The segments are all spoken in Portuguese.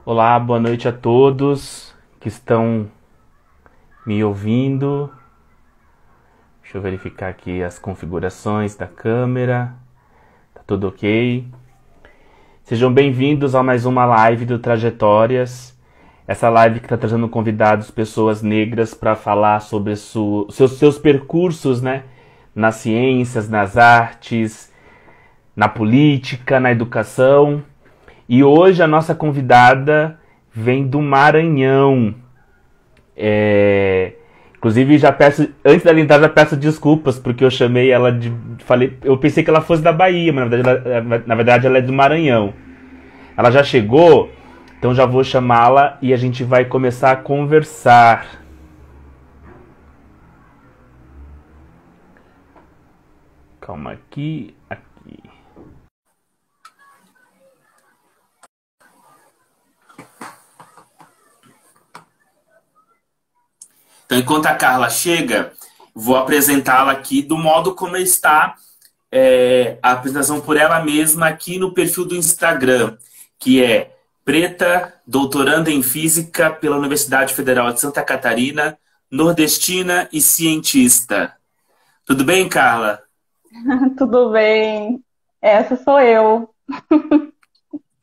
Olá, boa noite a todos que estão me ouvindo. Deixa eu verificar aqui as configurações da câmera. Tá tudo ok? Sejam bem-vindos a mais uma live do Trajetórias. Essa live que está trazendo convidados, pessoas negras, para falar sobre seus percursos, né? Nas ciências, nas artes, na política, na educação. E hoje a nossa convidada vem do Maranhão. Inclusive, já peço, antes dela entrar, já peço desculpas, porque eu chamei ela de. Falei, eu pensei que ela fosse da Bahia, mas na verdade ela é do Maranhão. Ela já chegou, então já vou chamá-la e a gente vai começar a conversar. Calma aqui, aqui. Então, enquanto a Carla chega, vou apresentá-la aqui do modo como está a apresentação por ela mesma aqui no perfil do Instagram, que é Preta, doutoranda em Física pela Universidade Federal de Santa Catarina, nordestina e cientista. Tudo bem, Carla? Tudo bem? Essa sou eu.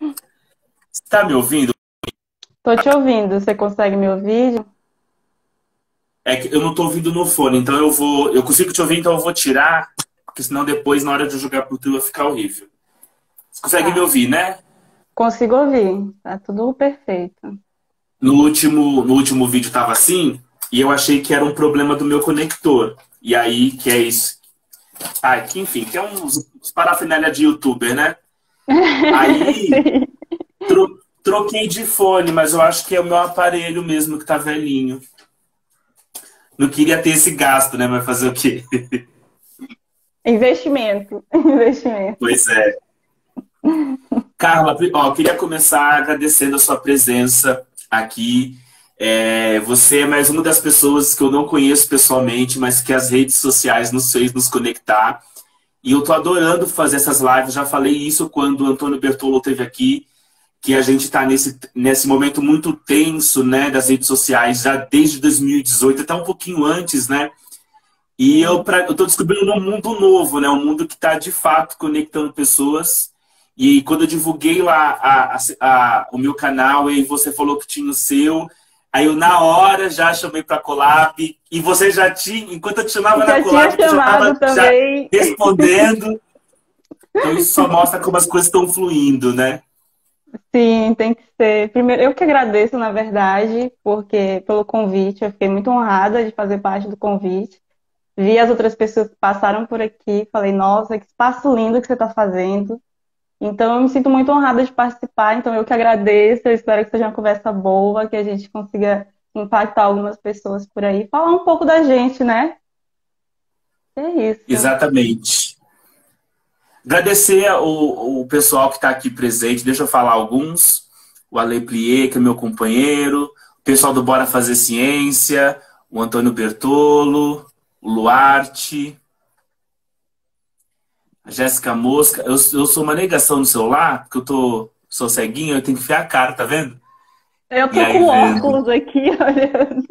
Você está me ouvindo? Tô te ouvindo. Você consegue me ouvir? É que eu não estou ouvindo no fone, então eu consigo te ouvir, então eu vou tirar, porque senão depois, na hora de eu jogar pro tu, vai ficar horrível. Você consegue me Tá. ouvir, né? Consigo ouvir. Tá tudo perfeito. No último vídeo estava assim, e eu achei que era um problema do meu conector. E aí, que é isso. Ah, que enfim, que é uns parafernália de youtuber, né? Aí, Sim. troquei de fone, mas eu acho que é o meu aparelho mesmo que tá velhinho. Não queria ter esse gasto, né? Mas fazer o quê? Investimento. Investimento. Pois é. Carla, ó, eu queria começar agradecendo a sua presença aqui. Você é mais uma das pessoas que eu não conheço pessoalmente, mas que as redes sociais nos fez nos conectar. E eu tô adorando fazer essas lives. Já falei isso quando o Antônio Bertolo esteve aqui, que a gente está nesse momento muito tenso, né, das redes sociais, já desde 2018, até um pouquinho antes, né? E eu tô descobrindo um mundo novo, né? Um mundo que está de fato conectando pessoas. E quando eu divulguei lá o meu canal e você falou que tinha o seu, aí eu na hora já chamei para collab e você já tinha, enquanto eu te chamava na Já tinha collab, tu já chamado estava já também. respondendo. Então isso só mostra como as coisas estão fluindo, né? Sim, tem que ser. Primeiro, eu que agradeço, na verdade, porque pelo convite. Eu fiquei muito honrada de fazer parte do convite. Vi as outras pessoas que passaram por aqui, falei, nossa, que espaço lindo que você está fazendo. Então, eu me sinto muito honrada de participar. Então, eu que agradeço. Eu espero que seja uma conversa boa, que a gente consiga impactar algumas pessoas por aí. Falar um pouco da gente, né? É isso. Exatamente. Agradecer o pessoal que está aqui presente. Deixa eu falar alguns. O Ale Plier, que é meu companheiro. O pessoal do Bora Fazer Ciência. O Antônio Bertolo. O Luarte. A Jéssica Mosca. Eu sou uma negação no celular, porque sou ceguinho, eu tenho que enfiar a cara, tá vendo? Eu E tô aí com vendo óculos aqui, olhando.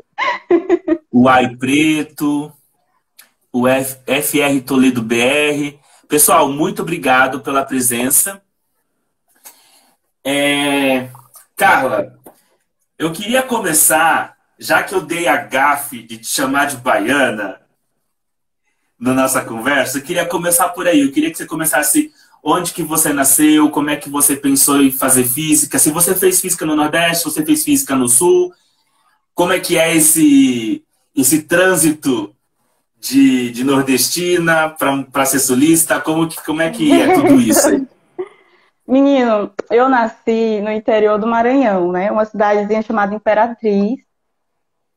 o Ai Preto. O FR Toledo BR. Pessoal, muito obrigado pela presença. Carla, eu queria começar, já que eu dei a gafe de te chamar de baiana na nossa conversa, eu queria começar por aí. Eu queria que você começasse onde que você nasceu, como é que você pensou em fazer física, se você fez física no Nordeste, se você fez física no Sul, como é que é esse trânsito de nordestina para ser sulista, como é que é tudo isso aí? Menino, eu nasci no interior do Maranhão, né? Uma cidadezinha chamada Imperatriz.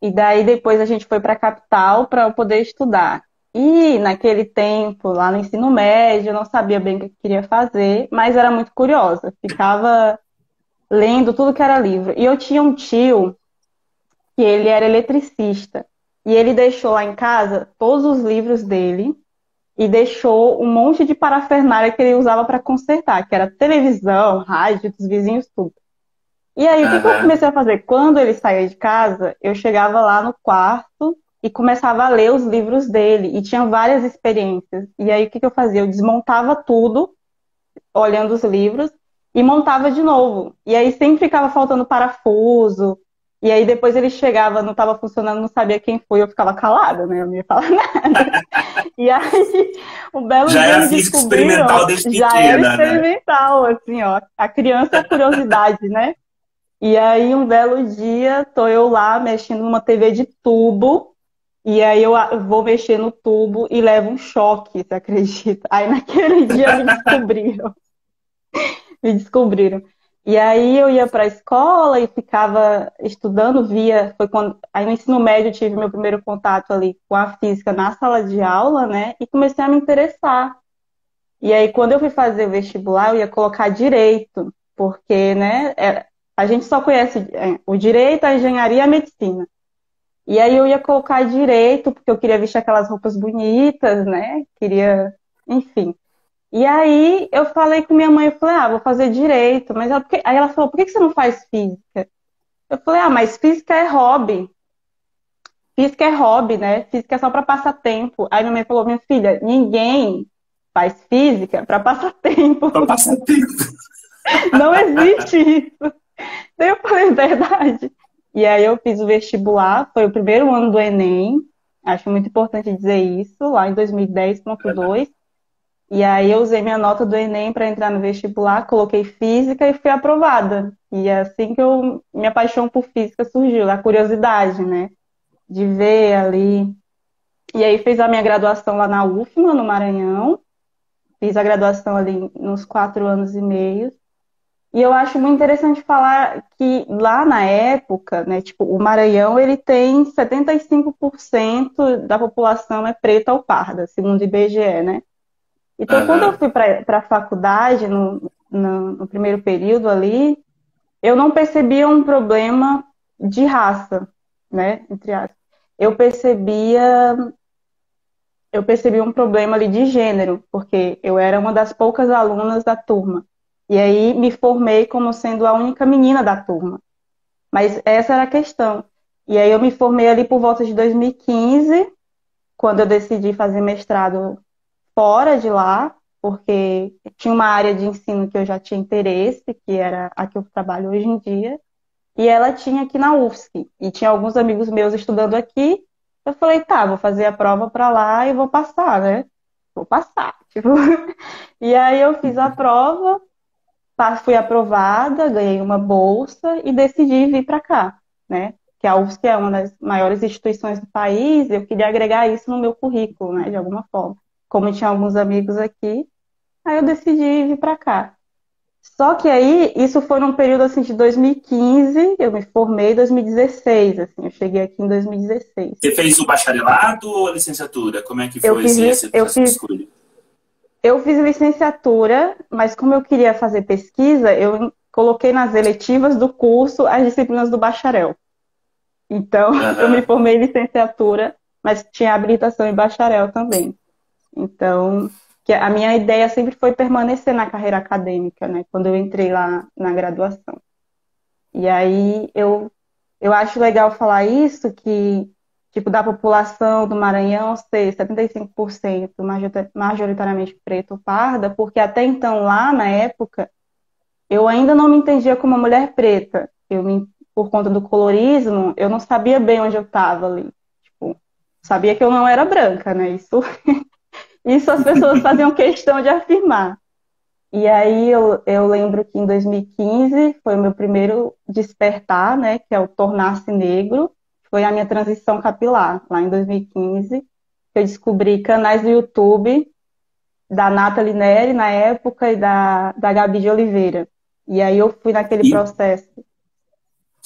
E daí depois a gente foi para a capital para eu poder estudar. E naquele tempo, lá no ensino médio, eu não sabia bem o que eu queria fazer, mas era muito curiosa. Ficava lendo tudo que era livro. E eu tinha um tio que ele era eletricista. E ele deixou lá em casa todos os livros dele e deixou um monte de parafernália que ele usava para consertar, que era televisão, rádio dos vizinhos, tudo. E aí, o que que eu Aham. comecei a fazer? Quando ele saía de casa, eu chegava lá no quarto e começava a ler os livros dele. E tinha várias experiências. E aí, o que que eu fazia? Eu desmontava tudo, olhando os livros, e montava de novo. E aí, sempre ficava faltando parafuso. E aí, depois ele chegava, não estava funcionando, não sabia quem foi, eu ficava calada, né? Eu não ia falar nada. E aí, um belo Já dia era eles física experimental descobriram, desde já era pequena, né? experimental, assim, ó. A criança é a curiosidade, né? E aí, um belo dia, tô eu lá mexendo numa TV de tubo, e aí eu vou mexer no tubo e levo um choque, você acredita? Aí naquele dia me descobriram. E aí eu ia para a escola e ficava estudando, foi quando, aí no ensino médio eu tive meu primeiro contato ali com a física na sala de aula, né? E comecei a me interessar. E aí, quando eu fui fazer o vestibular, eu ia colocar direito, porque, né, a gente só conhece o direito, a engenharia e a medicina. E aí eu ia colocar direito, porque eu queria vestir aquelas roupas bonitas, né? Queria, enfim. E aí eu falei com minha mãe, eu falei, vou fazer direito. Aí ela falou, por que que você não faz física? Eu falei, mas física é hobby. Física é hobby, né? Física é só para passar tempo. Aí minha mãe falou, minha filha, ninguém faz física para passar tempo. Pra passar tempo. Não existe isso. Daí eu falei, verdade. E aí eu fiz o vestibular, foi o primeiro ano do Enem. Acho muito importante dizer isso, lá em 2010.2. E aí eu usei minha nota do Enem para entrar no vestibular, coloquei física e fui aprovada. E é assim que minha paixão por física surgiu, a curiosidade, né? De ver ali. E aí fiz a minha graduação lá na UFMA, no Maranhão. Fiz a graduação ali nos 4 anos e meio. E eu acho muito interessante falar que lá na época, né, tipo, o Maranhão, ele tem 75% da população é preta ou parda, segundo o IBGE, né? Então, quando eu Aham. fui para a faculdade, no primeiro período ali, eu não percebia um problema de raça, né? Entre aspas. Eu percebia, eu percebi um problema ali de gênero, porque eu era uma das poucas alunas da turma. E aí me formei como sendo a única menina da turma. Mas essa era a questão. E aí eu me formei ali por volta de 2015, quando eu decidi fazer mestrado fora de lá, porque tinha uma área de ensino que eu já tinha interesse, que era a que eu trabalho hoje em dia, e ela tinha aqui na UFSC, e tinha alguns amigos meus estudando aqui. Eu falei, tá, vou fazer a prova para lá e vou passar, né? Vou passar. Tipo. E aí eu fiz a prova, fui aprovada, ganhei uma bolsa e decidi vir para cá, né? Que a UFSC é uma das maiores instituições do país, eu queria agregar isso no meu currículo, né, de alguma forma. Como eu tinha alguns amigos aqui, aí eu decidi vir para cá. Só que aí, isso foi num período assim de 2015, eu me formei em 2016, assim, eu cheguei aqui em 2016. Você fez o bacharelado ou a licenciatura? Como é que Eu foi fiz, assim, essa eu essa fiz, escolha? eu fiz licenciatura, mas como eu queria fazer pesquisa, eu coloquei nas eletivas do curso as disciplinas do bacharel. Então, eu me Aham. formei em licenciatura, mas tinha habilitação em bacharel também. Então, que a minha ideia sempre foi permanecer na carreira acadêmica, né? Quando eu entrei lá na graduação. E aí eu acho legal falar isso, que tipo, da população do Maranhão ser 75% majoritariamente preta ou parda, porque até então, lá na época, eu ainda não me entendia como uma mulher preta. Por conta do colorismo, eu não sabia bem onde eu estava ali. Tipo, sabia que eu não era branca, né? Isso as pessoas faziam questão de afirmar. E aí eu lembro que em 2015 foi o meu primeiro despertar, né? Que é o tornar-se negro. Foi a minha transição capilar, lá em 2015. Eu descobri canais do YouTube da Nathalie Neri, na época, e da Gabi de Oliveira. E aí eu fui naquele E processo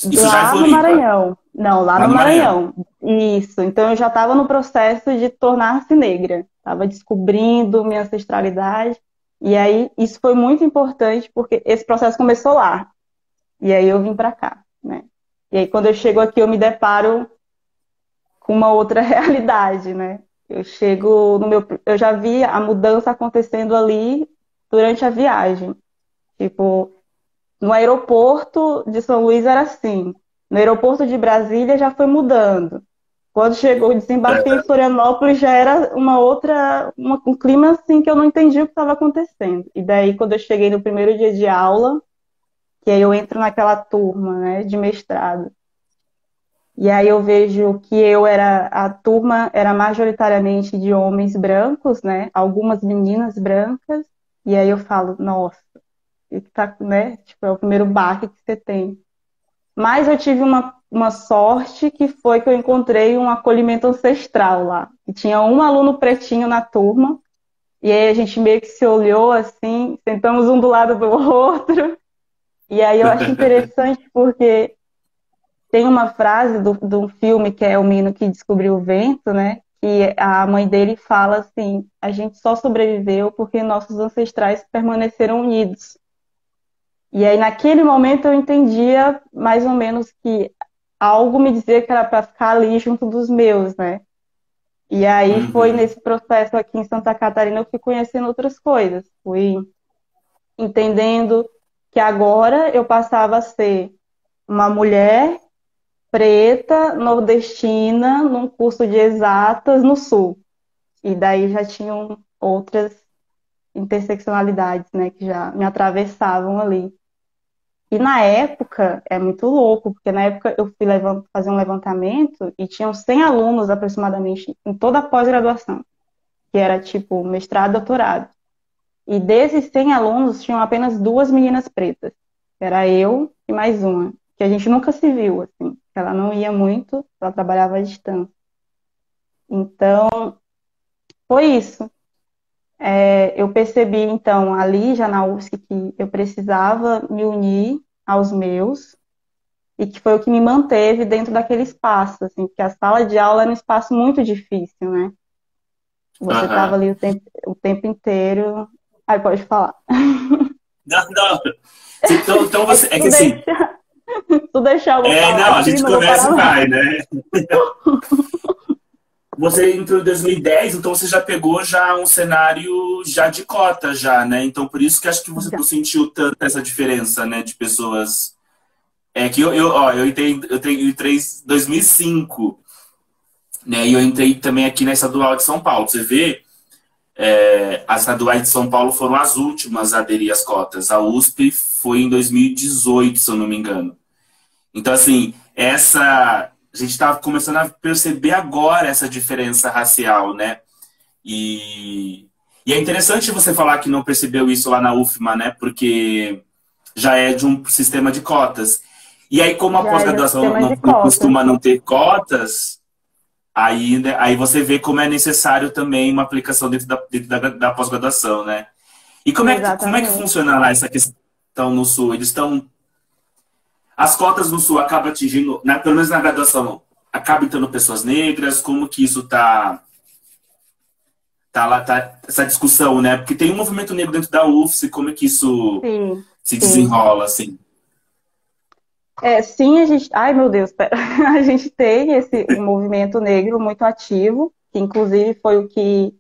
isso já em lá no Floripa, Maranhão. Não, lá lá no no Maranhão. Maranhão. Isso. Então eu já estava no processo de tornar-se negra. Estava descobrindo minha ancestralidade. E aí isso foi muito importante porque esse processo começou lá. E aí eu vim para cá, né? E aí quando eu chego aqui eu me deparo com uma outra realidade, né? Eu chego no meu, eu já vi a mudança acontecendo ali durante a viagem. Tipo, no aeroporto de São Luís era assim. No aeroporto de Brasília já foi mudando. Quando chegou, desembarquei em Florianópolis, já era uma outra, um clima assim que eu não entendi o que estava acontecendo. E daí, quando eu cheguei no primeiro dia de aula, que aí eu entro naquela turma, né, de mestrado. E aí eu vejo que a turma era majoritariamente de homens brancos, né, algumas meninas brancas. E aí eu falo, nossa, e que tá, né, tipo, é o primeiro baque que você tem. Mas eu tive uma sorte que foi que eu encontrei um acolhimento ancestral lá. E tinha um aluno pretinho na turma, e aí a gente meio que se olhou assim, sentamos um do lado do outro. E aí eu acho interessante porque tem uma frase do filme que é O Menino que Descobriu o Vento, né? Que a mãe dele fala assim: a gente só sobreviveu porque nossos ancestrais permaneceram unidos. E aí, naquele momento, eu entendia mais ou menos que algo me dizia que era para ficar ali junto dos meus, né? E aí foi Uhum. nesse processo aqui em Santa Catarina eu fui conhecendo outras coisas, fui entendendo que agora eu passava a ser uma mulher preta, nordestina, num curso de exatas no Sul. E daí já tinham outras interseccionalidades, né, que já me atravessavam ali. E na época, é muito louco, porque na época eu fui fazer um levantamento e tinham 100 alunos aproximadamente em toda a pós-graduação, que era tipo mestrado, doutorado. E desses 100 alunos, tinham apenas duas meninas pretas. Era eu e mais uma, que a gente nunca se viu, assim. Ela não ia muito, ela trabalhava à distância. Então, foi isso. Eu percebi, então, ali já na UFSC, que eu precisava me unir aos meus, e que foi o que me manteve dentro daquele espaço, assim, porque a sala de aula era um espaço muito difícil, né? Você estava Aham. ali o tempo inteiro. Aí pode falar. Não, não. Então É que você. É que assim. se tu deixar eu vou falar Não, a aqui, gente não vou começa parar e mais. vai, né? Você entrou em 2010, então você já pegou já um cenário já de cota, já, né? Então por isso que acho que você Já. não sentiu tanto essa diferença, né? De pessoas. É que eu entrei em 2005, né? E eu entrei também aqui na Estadual de São Paulo. Você vê, as estaduais de São Paulo foram as últimas a aderir às cotas. A USP foi em 2018, se eu não me engano. Então, assim, a gente está começando a perceber agora essa diferença racial, né? E, e é interessante você falar que não percebeu isso lá na UFMA, né? Porque já é de um sistema de cotas. E aí, como a Já é de um pós-graduação sistema de não cotas. costuma não ter cotas, aí, né, aí você vê como é necessário também uma aplicação dentro da pós-graduação, né? E como é que Exatamente. funciona lá essa questão no Sul? Eles estão. As cotas no Sul acabam atingindo, pelo menos na graduação, acaba entrando pessoas negras? Como que isso tá lá, tá essa discussão, né? Porque tem um movimento negro dentro da UFSC, como é que isso Sim, se sim. desenrola, assim? Sim, a gente. Ai, meu Deus, pera. A gente tem um movimento negro muito ativo, que inclusive foi o que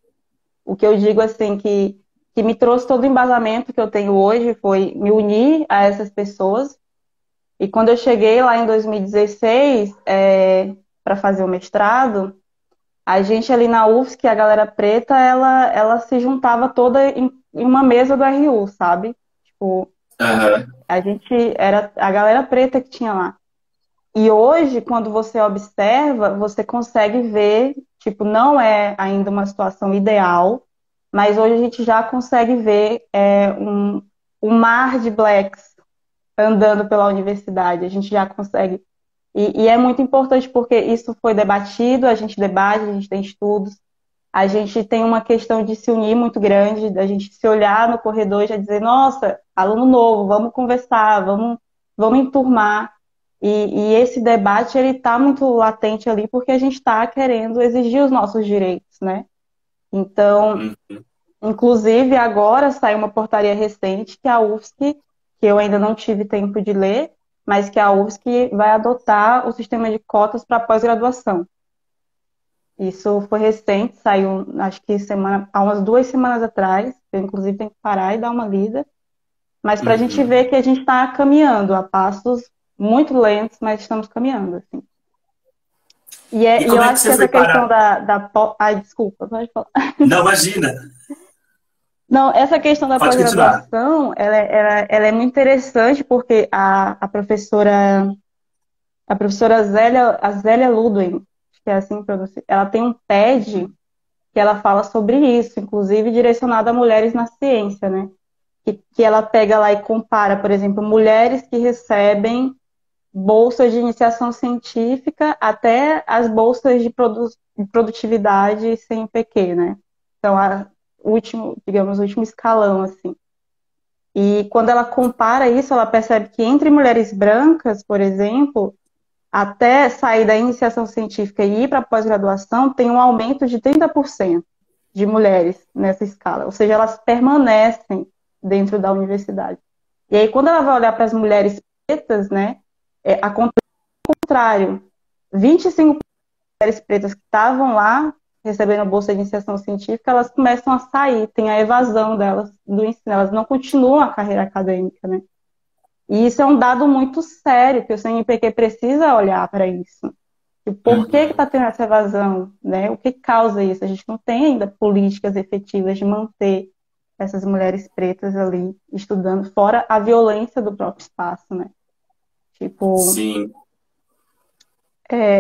eu digo assim, que me trouxe todo o embasamento que eu tenho hoje, foi me unir a essas pessoas. E quando eu cheguei lá em 2016, para fazer o mestrado, a gente ali na UFSC, a galera preta, ela se juntava toda em uma mesa do RU, sabe? Tipo, Aham. a gente era a galera preta que tinha lá. E hoje, quando você observa, você consegue ver, tipo, não é ainda uma situação ideal, mas hoje a gente já consegue ver um mar de blacks andando pela universidade. A gente já consegue. E é muito importante porque isso foi debatido, a gente debate, a gente tem estudos, a gente tem uma questão de se unir muito grande, da gente se olhar no corredor e já dizer, nossa, aluno novo, vamos conversar, vamos enturmar. E esse debate ele está muito latente ali porque a gente está querendo exigir os nossos direitos, né? Então, Uhum. inclusive agora saiu uma portaria recente que a UFSC, que eu ainda não tive tempo de ler, mas que a UFSC vai adotar o sistema de cotas para pós-graduação. Isso foi recente, saiu acho que há umas 2 semanas atrás, eu inclusive tenho que parar e dar uma lida. Mas para a gente Uhum. ver que a gente está caminhando a passos muito lentos, mas estamos caminhando, assim. E E eu como é que acho que você essa foi questão parar? Ai, desculpa, pode falar. Não, imagina. Não, essa questão da Pode continuar. pós-graduação, ela é muito interessante porque a professora Zélia Ludwig, acho que é assim que pronuncia, ela tem um TED que ela fala sobre isso, inclusive direcionado a mulheres na ciência, né? Que ela pega lá e compara, por exemplo, mulheres que recebem bolsas de iniciação científica até as bolsas de produtividade CNPq, né? Então, digamos, o último escalão, assim. E quando ela compara isso, ela percebe que entre mulheres brancas, por exemplo, até sair da iniciação científica e ir para a pós-graduação, tem um aumento de 30% de mulheres nessa escala. Ou seja, elas permanecem dentro da universidade. E aí, quando ela vai olhar para as mulheres pretas, né, acontece o contrário. 25 mulheres pretas que estavam lá recebendo a bolsa de iniciação científica, elas começam a sair, tem a evasão delas do ensino, elas não continuam a carreira acadêmica, né? E isso é um dado muito sério, que o CNPq precisa olhar para isso. E por que Uhum. está tendo essa evasão? Né? O que causa isso? A gente não tem ainda políticas efetivas de manter essas mulheres pretas ali estudando, fora a violência do próprio espaço, né? Tipo, Sim.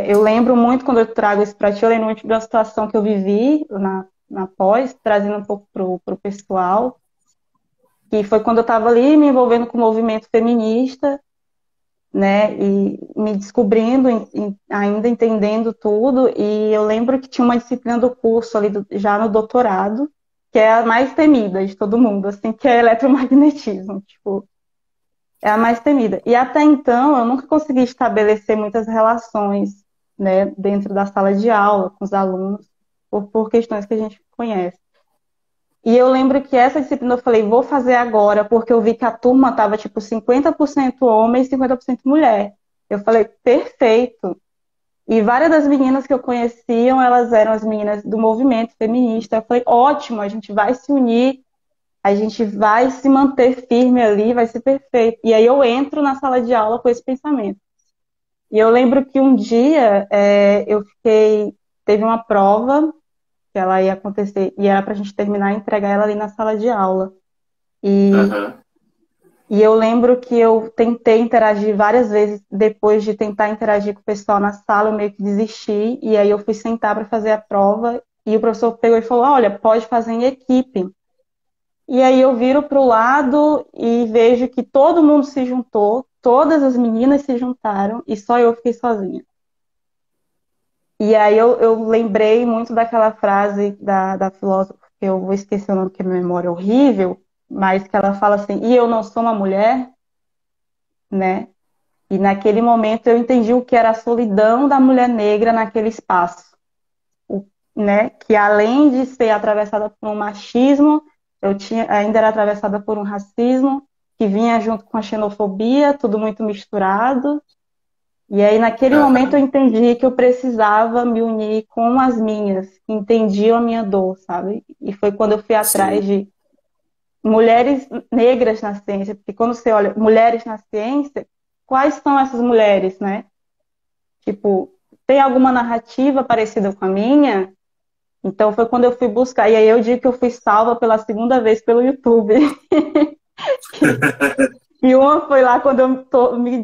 eu lembro muito quando eu trago isso para ti, eu lembro muito de uma situação que eu vivi na pós, trazendo um pouco para o pessoal, que foi quando eu estava ali me envolvendo com o movimento feminista, né, e me descobrindo, ainda entendendo tudo, e eu lembro que tinha uma disciplina do curso ali, já no doutorado, que é a mais temida de todo mundo, assim, que é eletromagnetismo, tipo, é a mais temida. E até então eu nunca consegui estabelecer muitas relações, né, dentro da sala de aula com os alunos, por questões que a gente conhece. E eu lembro que essa disciplina eu falei, vou fazer agora, porque eu vi que a turma estava tipo 50% homem e 50% mulher. Eu falei, perfeito. E várias das meninas que eu conheciam, elas eram as meninas do movimento feminista. Eu falei, ótimo, a gente vai se unir, a gente vai se manter firme ali, vai ser perfeito. E aí eu entro na sala de aula com esse pensamento. E eu lembro que um dia teve uma prova que ela ia acontecer, e era para a gente terminar e entregar ela ali na sala de aula. E, Aham. e eu lembro que eu tentei interagir várias vezes, depois de tentar interagir com o pessoal na sala, eu meio que desisti, e aí eu fui sentar para fazer a prova, e o professor pegou e falou, olha, pode fazer em equipe. E aí eu viro para o lado e vejo que todo mundo se juntou, todas as meninas se juntaram, e só eu fiquei sozinha. E aí eu lembrei muito daquela frase da filósofa, que eu vou esquecer o nome, que a minha memória é horrível, mas que ela fala assim, e eu não sou uma mulher, né? E naquele momento eu entendi o que era a solidão da mulher negra naquele espaço, o, né? Que além de ser atravessada por um machismo, ainda era atravessada por um racismo, que vinha junto com a xenofobia, tudo muito misturado. E aí, naquele momento, eu Aham. entendi que eu precisava me unir com as minhas, que entendiam a minha dor, sabe? E foi quando eu fui atrás Sim. de mulheres negras na ciência, porque quando você olha mulheres na ciência, quais são essas mulheres, né? Tipo, tem alguma narrativa parecida com a minha? Então foi quando eu fui buscar, e aí eu digo que eu fui salva pela segunda vez pelo YouTube. E uma foi lá quando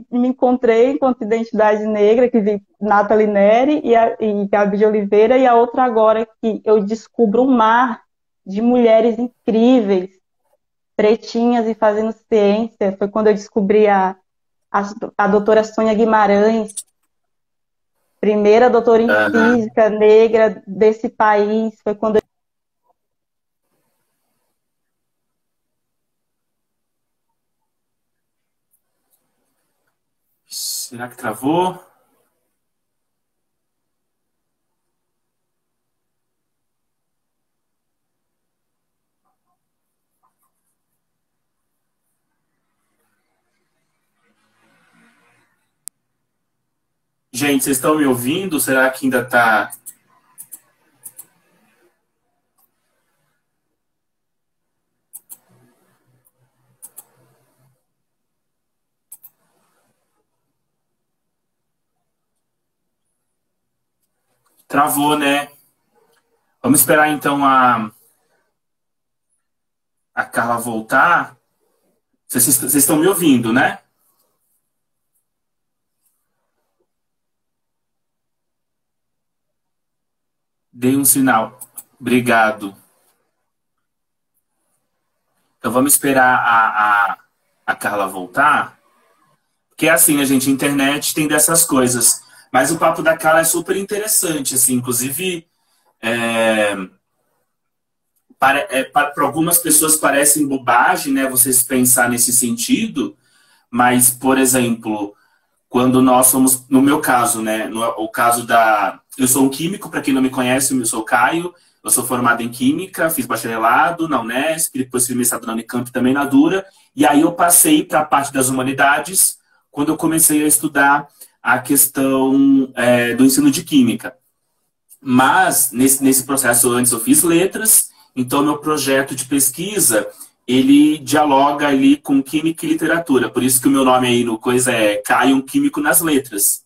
me encontrei enquanto identidade negra, que vi Nathalie Neri e Gabi de Oliveira, e a outra agora que eu descubro um mar de mulheres incríveis, pretinhas e fazendo ciência. Foi quando eu descobri a, a doutora Sônia Guimarães, primeira doutora em Aham. física negra desse país. Foi quando Será que travou? Gente, vocês estão me ouvindo? Será que ainda tá? Travou, né? Vamos esperar então a Carla voltar. Vocês estão me ouvindo, né? Dei um sinal. Obrigado. Então vamos esperar a Carla voltar. Porque é assim, né, gente? A internet tem dessas coisas. Mas o papo da Carla é super interessante, assim. Inclusive, é, para algumas pessoas parecem bobagem, né? Vocês pensar nesse sentido. Mas, por exemplo, quando nós somos, no meu caso, né? O caso da. Eu sou um químico, para quem não me conhece, eu sou o Caio. Eu sou formado em Química, fiz bacharelado na Unesp, depois fiz mestrado na Unicamp também na Dura. E aí eu passei para a parte das humanidades, quando eu comecei a estudar a questão do ensino de Química. Mas, nesse processo antes, eu fiz letras, então meu projeto de pesquisa, ele dialoga ali com Química e Literatura. Por isso que o meu nome aí no coisa é Caio, um Químico nas Letras.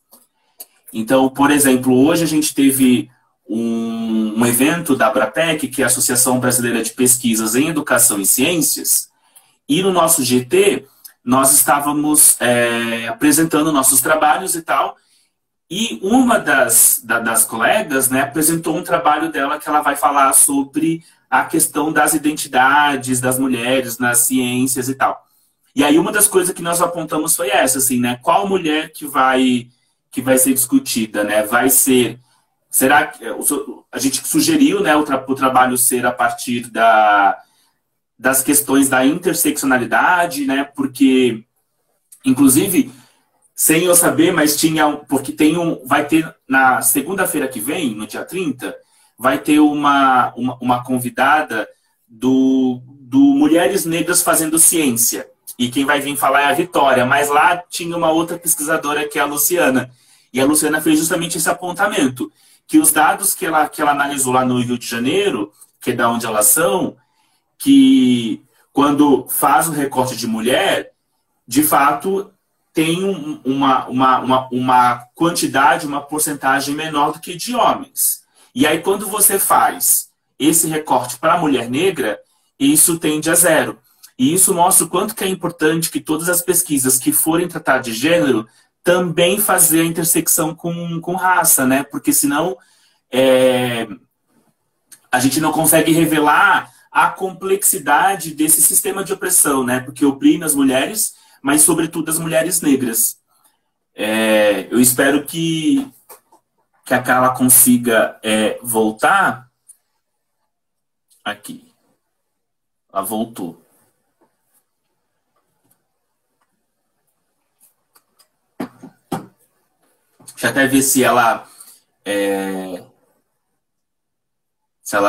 Então, por exemplo, hoje a gente teve um evento da Abrapec, que é a Associação Brasileira de Pesquisas em Educação e Ciências, e no nosso GT nós estávamos apresentando nossos trabalhos e tal, e uma das colegas, né, apresentou um trabalho dela que ela vai falar sobre a questão das identidades das mulheres nas ciências e tal. E aí uma das coisas que nós apontamos foi essa, assim, né, qual mulher que vai ser discutida, né, vai ser. Será que a gente sugeriu, né, o trabalho ser a partir das questões da interseccionalidade, né, porque, inclusive, sem eu saber, mas porque vai ter, na segunda-feira que vem, no dia 30, vai ter uma convidada do Mulheres Negras Fazendo Ciência, e quem vai vir falar é a Vitória, mas lá tinha uma outra pesquisadora que é a Luciana, e a Luciana fez justamente esse apontamento, que os dados que ela analisou lá no Rio de Janeiro, que é da onde elas são, que quando faz o recorte de mulher, de fato, tem uma quantidade, uma porcentagem menor do que de homens. E aí, quando você faz esse recorte para a mulher negra, isso tende a zero. E isso mostra o quanto que é importante que todas as pesquisas que forem tratar de gênero também fazer a intersecção com raça, né? Porque senão a gente não consegue revelar a complexidade desse sistema de opressão, né? Porque oprime as mulheres, mas sobretudo as mulheres negras. Eu espero que a Carla consiga voltar. Aqui. Ela voltou. Deixa eu até ver se ela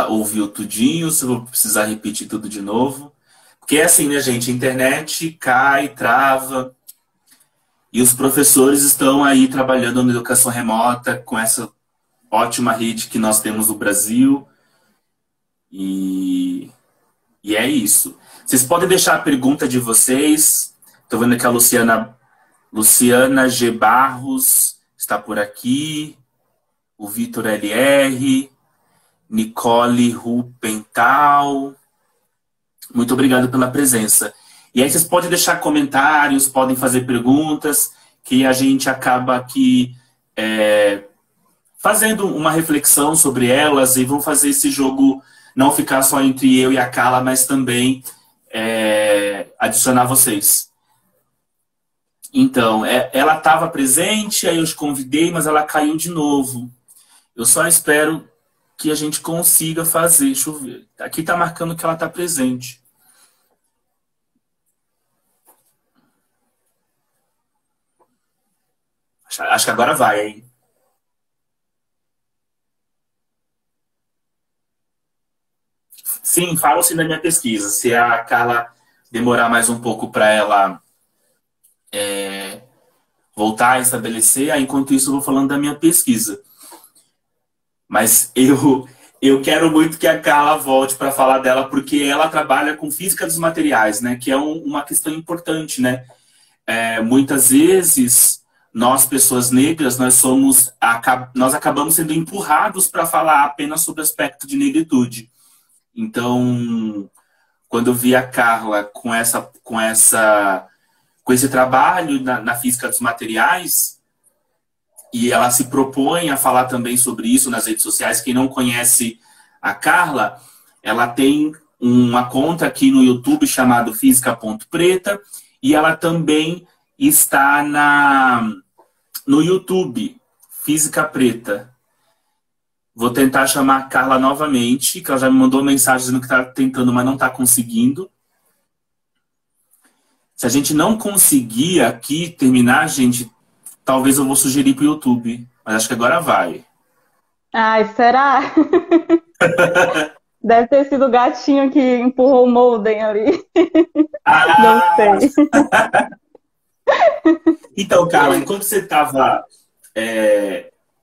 ouviu tudinho, se eu vou precisar repetir tudo de novo. Porque é assim, né, gente? A internet cai, trava. E os professores estão aí trabalhando na educação remota com essa ótima rede que nós temos no Brasil. E é isso. Vocês podem deixar a pergunta de vocês. Estou vendo que a Luciana G. Barros está por aqui. O Vitor LR. Nicole Rupental. Muito obrigado pela presença. E aí vocês podem deixar comentários, podem fazer perguntas, que a gente acaba aqui fazendo uma reflexão sobre elas e vão fazer esse jogo não ficar só entre eu e a Carla, mas também adicionar vocês. Então, ela estava presente, aí eu os convidei, mas ela caiu de novo. Eu só espero que a gente consiga fazer. Deixa eu ver. Aqui está marcando que ela está presente. Acho que agora vai, hein? Sim, falo sim da minha pesquisa. Se a Carla demorar mais um pouco para ela voltar a estabelecer, aí, enquanto isso eu vou falando da minha pesquisa. Mas eu quero muito que a Carla volte para falar dela, porque ela trabalha com física dos materiais, né? Que é uma questão importante, né? Muitas vezes nós, pessoas negras, nós acabamos sendo empurrados para falar apenas sobre o aspecto de negritude. Então, quando eu vi a Carla com esse trabalho na física dos materiais, e ela se propõe a falar também sobre isso nas redes sociais. Quem não conhece a Carla, ela tem uma conta aqui no YouTube chamado Física.preta, e ela também está no YouTube, Física Preta. Vou tentar chamar a Carla novamente, que ela já me mandou mensagem dizendo que está tentando, mas não está conseguindo. Se a gente não conseguir aqui terminar, gente, talvez eu vou sugerir para o YouTube. Mas acho que agora vai. Ai, será? Deve ter sido o gatinho que empurrou o molden ali. Não Ah! sei. Então, Carla, enquanto você estava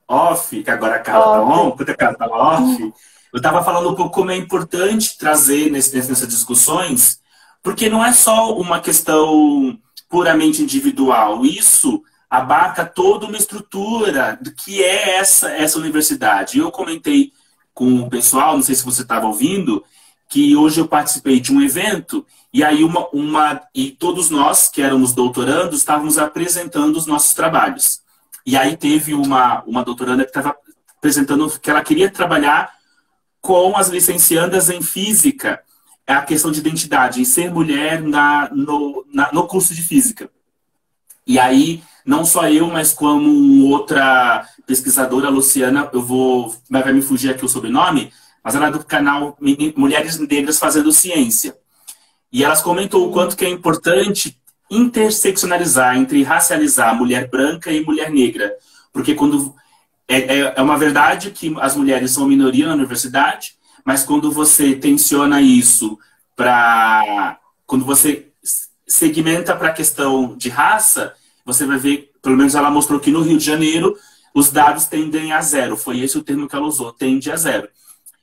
off, que agora a Carla está on, Off. enquanto a Carla estava off, eu estava falando um pouco como é importante trazer nessas discussões, porque não é só uma questão puramente individual. Isso abarca toda uma estrutura do que é essa universidade. Eu comentei com o pessoal, não sei se você estava ouvindo, que hoje eu participei de um evento e aí e todos nós que éramos doutorandos estávamos apresentando os nossos trabalhos. E aí teve uma doutoranda que estava apresentando que ela queria trabalhar com as licenciandas em física, a questão de identidade, em ser mulher no curso de física. E aí, não só eu, mas como outra pesquisadora, a Luciana, vai me fugir aqui o sobrenome, mas ela é do canal Mulheres Negras Fazendo Ciência. E elas comentou o quanto que é importante interseccionalizar, entre racializar mulher branca e mulher negra. Porque quando é uma verdade que as mulheres são minoria na universidade, mas quando você tensiona isso quando você segmenta para a questão de raça, você vai ver, pelo menos ela mostrou que no Rio de Janeiro, os dados tendem a zero. Foi esse o termo que ela usou, tende a zero.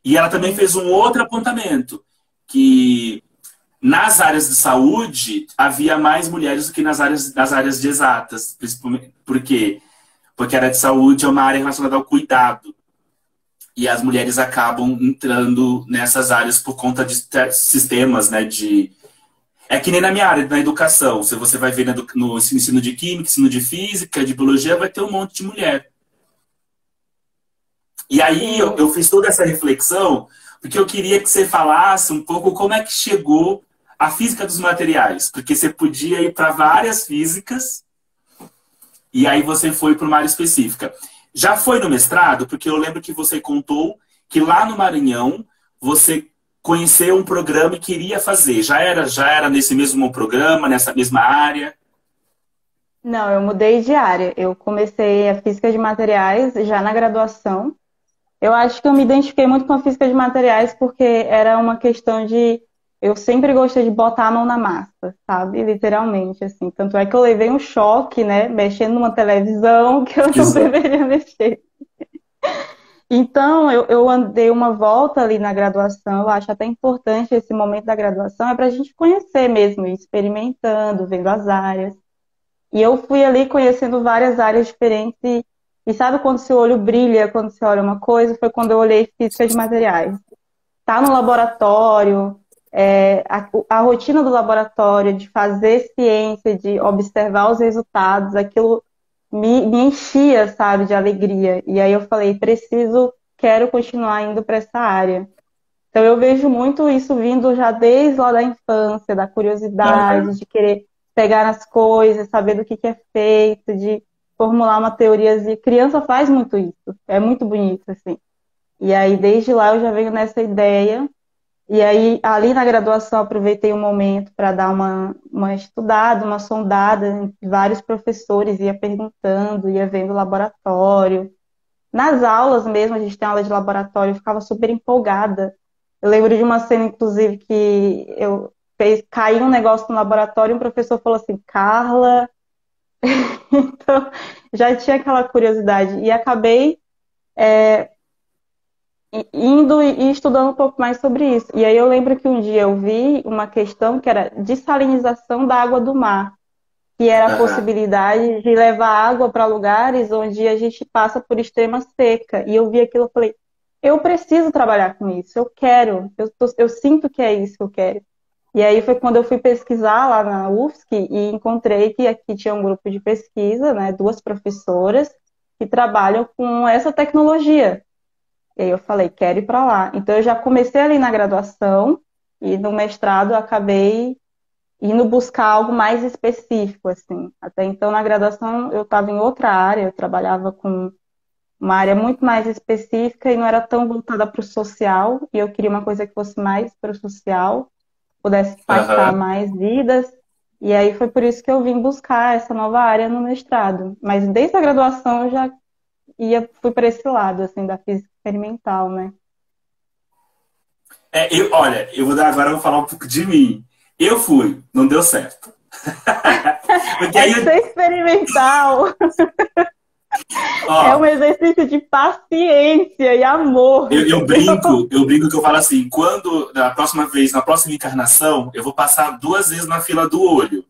E ela também fez um outro apontamento, que nas áreas de saúde havia mais mulheres do que nas áreas de exatas. Principalmente, por quê? Porque a área de saúde é uma área relacionada ao cuidado. E as mulheres acabam entrando nessas áreas por conta de sistemas, né, É que nem na minha área, na educação. Se você vai ver no ensino de química, ensino de física, de biologia, vai ter um monte de mulher. E aí eu fiz toda essa reflexão porque eu queria que você falasse um pouco como é que chegou a física dos materiais. Porque você podia ir para várias físicas e aí você foi para uma área específica. Já foi no mestrado? Porque eu lembro que você contou que lá no Maranhão você conheceu um programa e queria fazer. Já era nesse mesmo programa, nessa mesma área? Não, eu mudei de área. Eu comecei a física de materiais já na graduação. Eu acho que eu me identifiquei muito com a física de materiais porque era uma questão de... Eu sempre gostei de botar a mão na massa, sabe? Literalmente, assim. Tanto é que eu levei um choque, né? Mexendo numa televisão que eu não Exato. deveria mexer. Então, eu andei uma volta ali na graduação. Eu acho até importante esse momento da graduação. É para a gente conhecer mesmo, ir experimentando, vendo as áreas. E eu fui ali conhecendo várias áreas diferentes e sabe quando seu olho brilha quando você olha uma coisa? Foi quando eu olhei física de materiais. Tá no laboratório, a rotina do laboratório, de fazer ciência, de observar os resultados, aquilo me enchia, sabe, de alegria. E aí eu falei, quero continuar indo para essa área. Então eu vejo muito isso vindo já desde lá da infância, da curiosidade, de querer pegar nas coisas, saber do que é feito, de formular uma teoriazinha. Criança faz muito isso, é muito bonito, assim. E aí, desde lá, eu já venho nessa ideia. E aí, ali na graduação, aproveitei um momento para dar uma estudada, uma sondada em vários professores, ia perguntando, ia vendo o laboratório. Nas aulas mesmo, a gente tem aula de laboratório, eu ficava super empolgada. Eu lembro de uma cena, inclusive, que caiu um negócio no laboratório e um professor falou assim, Carla. Então, já tinha aquela curiosidade. E acabei indo e estudando um pouco mais sobre isso. E aí eu lembro que um dia eu vi uma questão que era dessalinização da água do mar, que era a Aham. possibilidade de levar água para lugares onde a gente passa por extrema seca. E eu vi aquilo e falei, eu preciso trabalhar com isso, eu quero, eu sinto que é isso que eu quero. E aí foi quando eu fui pesquisar lá na UFSC e encontrei que aqui tinha um grupo de pesquisa, né, duas professoras que trabalham com essa tecnologia. E aí eu falei, quero ir para lá. Então eu já comecei ali na graduação e no mestrado eu acabei indo buscar algo mais específico, assim. Até então na graduação eu estava em outra área, eu trabalhava com uma área muito mais específica e não era tão voltada para o social, e eu queria uma coisa que fosse mais para o social, pudesse impactar Aham. mais vidas. E aí foi por isso que eu vim buscar essa nova área no mestrado. Mas desde a graduação eu já fui para esse lado, assim, da física experimental, né? Olha, agora eu vou falar um pouco de mim. Eu fui, não deu certo. Porque É aí, que ser experimental é um ó, exercício de paciência e amor, eu entendeu? brinco que eu falo assim, quando, na próxima vez, na próxima encarnação, eu vou passar 2 vezes na fila do olho.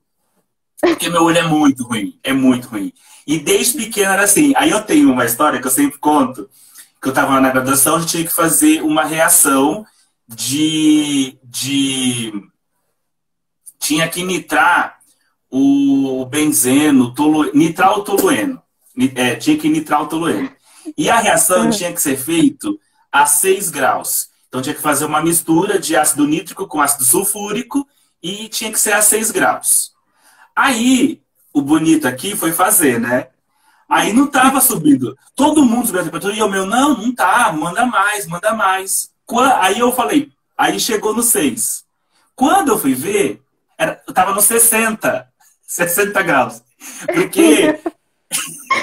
Porque meu olho é muito ruim, é muito ruim. E desde pequeno era assim. Aí eu tenho uma história que eu sempre conto, que eu estava na graduação, a gente tinha que fazer uma reação de tinha que nitrar o benzeno, nitrar o tolueno. Tinha que nitrar o tolueno. E a reação tinha que ser feita a 6 graus. Então tinha que fazer uma mistura de ácido nítrico com ácido sulfúrico e tinha que ser a 6 graus. Aí, o bonito aqui foi fazer, né? Aí não tava subindo. Todo mundo subiu a temperatura e eu, não tá, manda mais, manda mais. Aí eu falei, aí chegou no 6. Quando eu fui ver, eu tava no 60 graus. Porque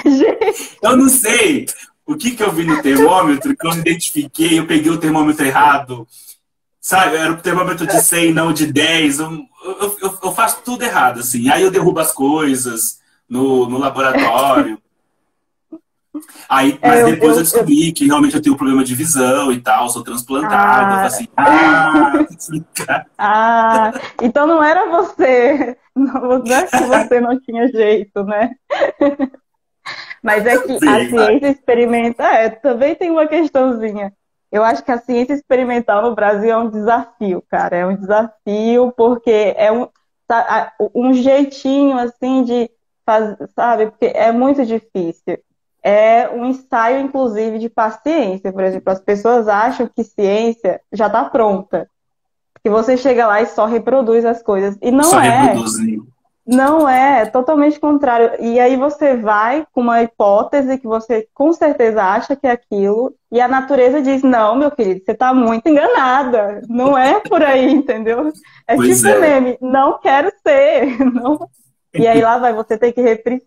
Gente, eu não sei o que que eu vi no termômetro, que eu me identifiquei, eu peguei o termômetro errado, sabe? Era o termômetro de 100, não de 10. Eu faço tudo errado, assim. Aí eu derrubo as coisas no laboratório. Aí, mas depois eu descobri que realmente eu tenho um problema de visão e tal, sou transplantado. Eu falei ah, assim, ah, explicar. ah, então não era você, não é que você não tinha jeito, né? Mas é que a Sim, vai. ciência experimental, também tem uma questãozinha. Eu acho que a ciência experimental no Brasil é um desafio, cara. É um desafio porque é um jeitinho assim de fazer, sabe? Porque é muito difícil. É um ensaio, inclusive, de paciência. Por exemplo, as pessoas acham que ciência já está pronta, que você chega lá e só reproduz as coisas. E Só não é. reproduzir. Não é, totalmente contrário. E aí você vai com uma hipótese que você com certeza acha que é aquilo, e a natureza diz: não, meu querido, você está muito enganada. Não é por aí, entendeu? É Pois tipo um é. meme, não quero ser. Não. E aí lá vai você ter que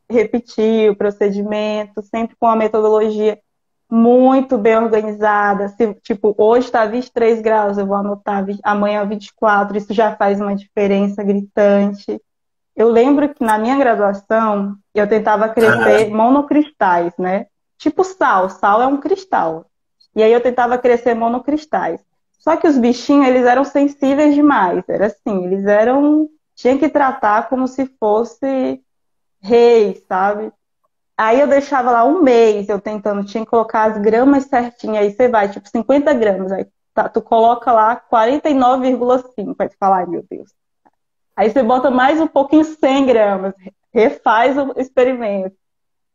repetir o procedimento, sempre com a metodologia muito bem organizada. Se, tipo, hoje está 23 graus, eu vou anotar amanhã 24, isso já faz uma diferença gritante. Eu lembro que na minha graduação eu tentava crescer Aham. monocristais, né? Tipo sal, sal é um cristal. E aí eu tentava crescer monocristais. Só que os bichinhos, eles eram sensíveis demais. Era assim, eles eram. Tinha que tratar como se fosse rei, sabe? Aí eu deixava lá um mês eu tentando, tinha que colocar as gramas certinhas. Aí você vai, tipo, 50 gramas. Aí tu coloca lá 49,5. Aí tu fala, ai meu Deus. Aí você bota mais um pouquinho, 100 gramas, refaz o experimento.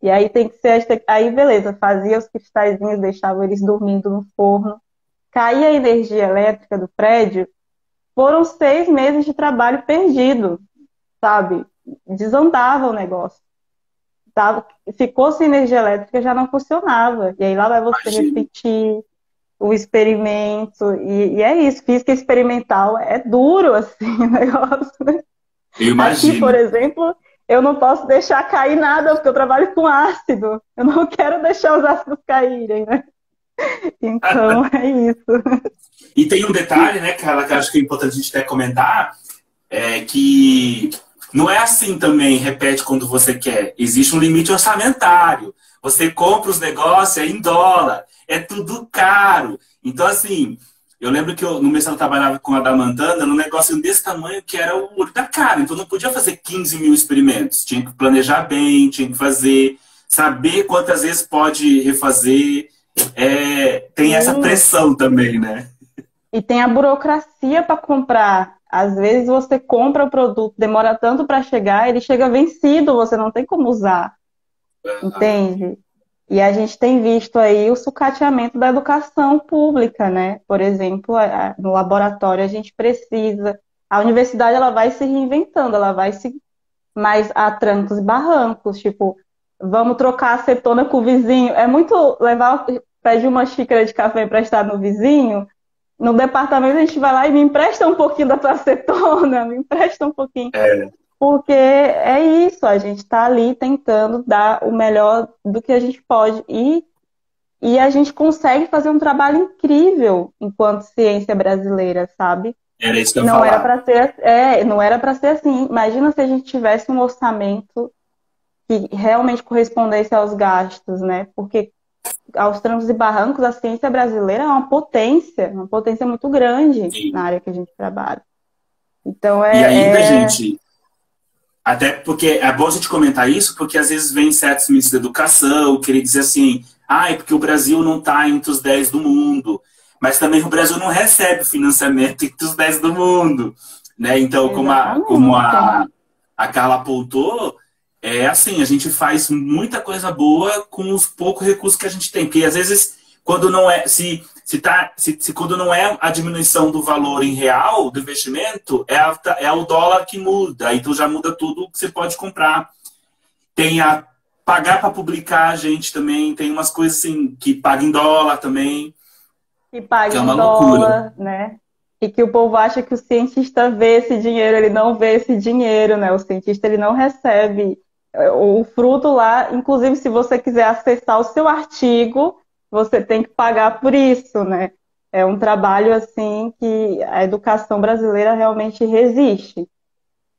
E aí tem que ser. Aí beleza, fazia os cristalzinhos, deixava eles dormindo no forno. Caía a energia elétrica do prédio, foram 6 meses de trabalho perdido, sabe? Desandava o negócio. Tava, ficou sem energia elétrica, já não funcionava. E aí lá vai você Imagino. repetir o experimento. E é isso, física experimental é duro, assim, o negócio. Eu Aqui, por imagino. exemplo, eu não posso deixar cair nada, porque eu trabalho com ácido. Eu não quero deixar os ácidos caírem, né? Então, é isso. E tem um detalhe, né, Carla, que eu acho que é importante a gente até comentar, que não é assim também, repete quando você quer. Existe um limite orçamentário. Você compra os negócios em dólar. É tudo caro. Então, assim, Eu lembro que no mestrado eu trabalhava com a adamantana num negócio desse tamanho que era o olho da cara. Então não podia fazer 15 mil experimentos. Tinha que planejar bem, tinha que fazer, saber quantas vezes pode refazer. Tem essa Sim. pressão também, né? E tem a burocracia para comprar. Às vezes você compra o produto, demora tanto para chegar, ele chega vencido, você não tem como usar, entende? E a gente tem visto aí o sucateamento da educação pública, né? Por exemplo, no laboratório a gente precisa. A universidade ela vai se reinventando, ela vai se mais a trancos e barrancos, tipo, vamos trocar acetona com o vizinho. É muito levar, pede uma xícara de café emprestado no vizinho. No departamento a gente vai lá e me empresta um pouquinho da tua acetona, me empresta um pouquinho. É, Porque é isso, a gente está ali tentando dar o melhor do que a gente pode. E a gente consegue fazer um trabalho incrível enquanto ciência brasileira, sabe? era isso que eu ia Não era falar. para ser, não era para ser assim. Imagina se a gente tivesse um orçamento que realmente correspondesse aos gastos, né? Porque aos trancos e barrancos, a ciência brasileira é uma potência muito grande na Sim. área que a gente trabalha. Então E ainda, gente, até porque é bom a gente comentar isso, porque às vezes vem certos ministros da educação querer dizer assim, é porque o Brasil não está entre os 10 do mundo, mas também o Brasil não recebe financiamento entre os 10 do mundo, né? Então, como exatamente. a Carla apontou, é assim, a gente faz muita coisa boa com os poucos recursos que a gente tem, porque às vezes quando não é, se quando não é a diminuição do valor em real do investimento, é o dólar que muda, então já muda tudo que você pode comprar. Tem a pagar para publicar, a gente também tem umas coisas assim que paga em dólar também, Que paga que é uma em loucura. dólar, né? E que o povo acha que o cientista vê esse dinheiro, ele não vê esse dinheiro, né? O cientista ele não recebe o fruto lá. Inclusive, se você quiser acessar o seu artigo, você tem que pagar por isso, né? É um trabalho assim que a educação brasileira realmente resiste.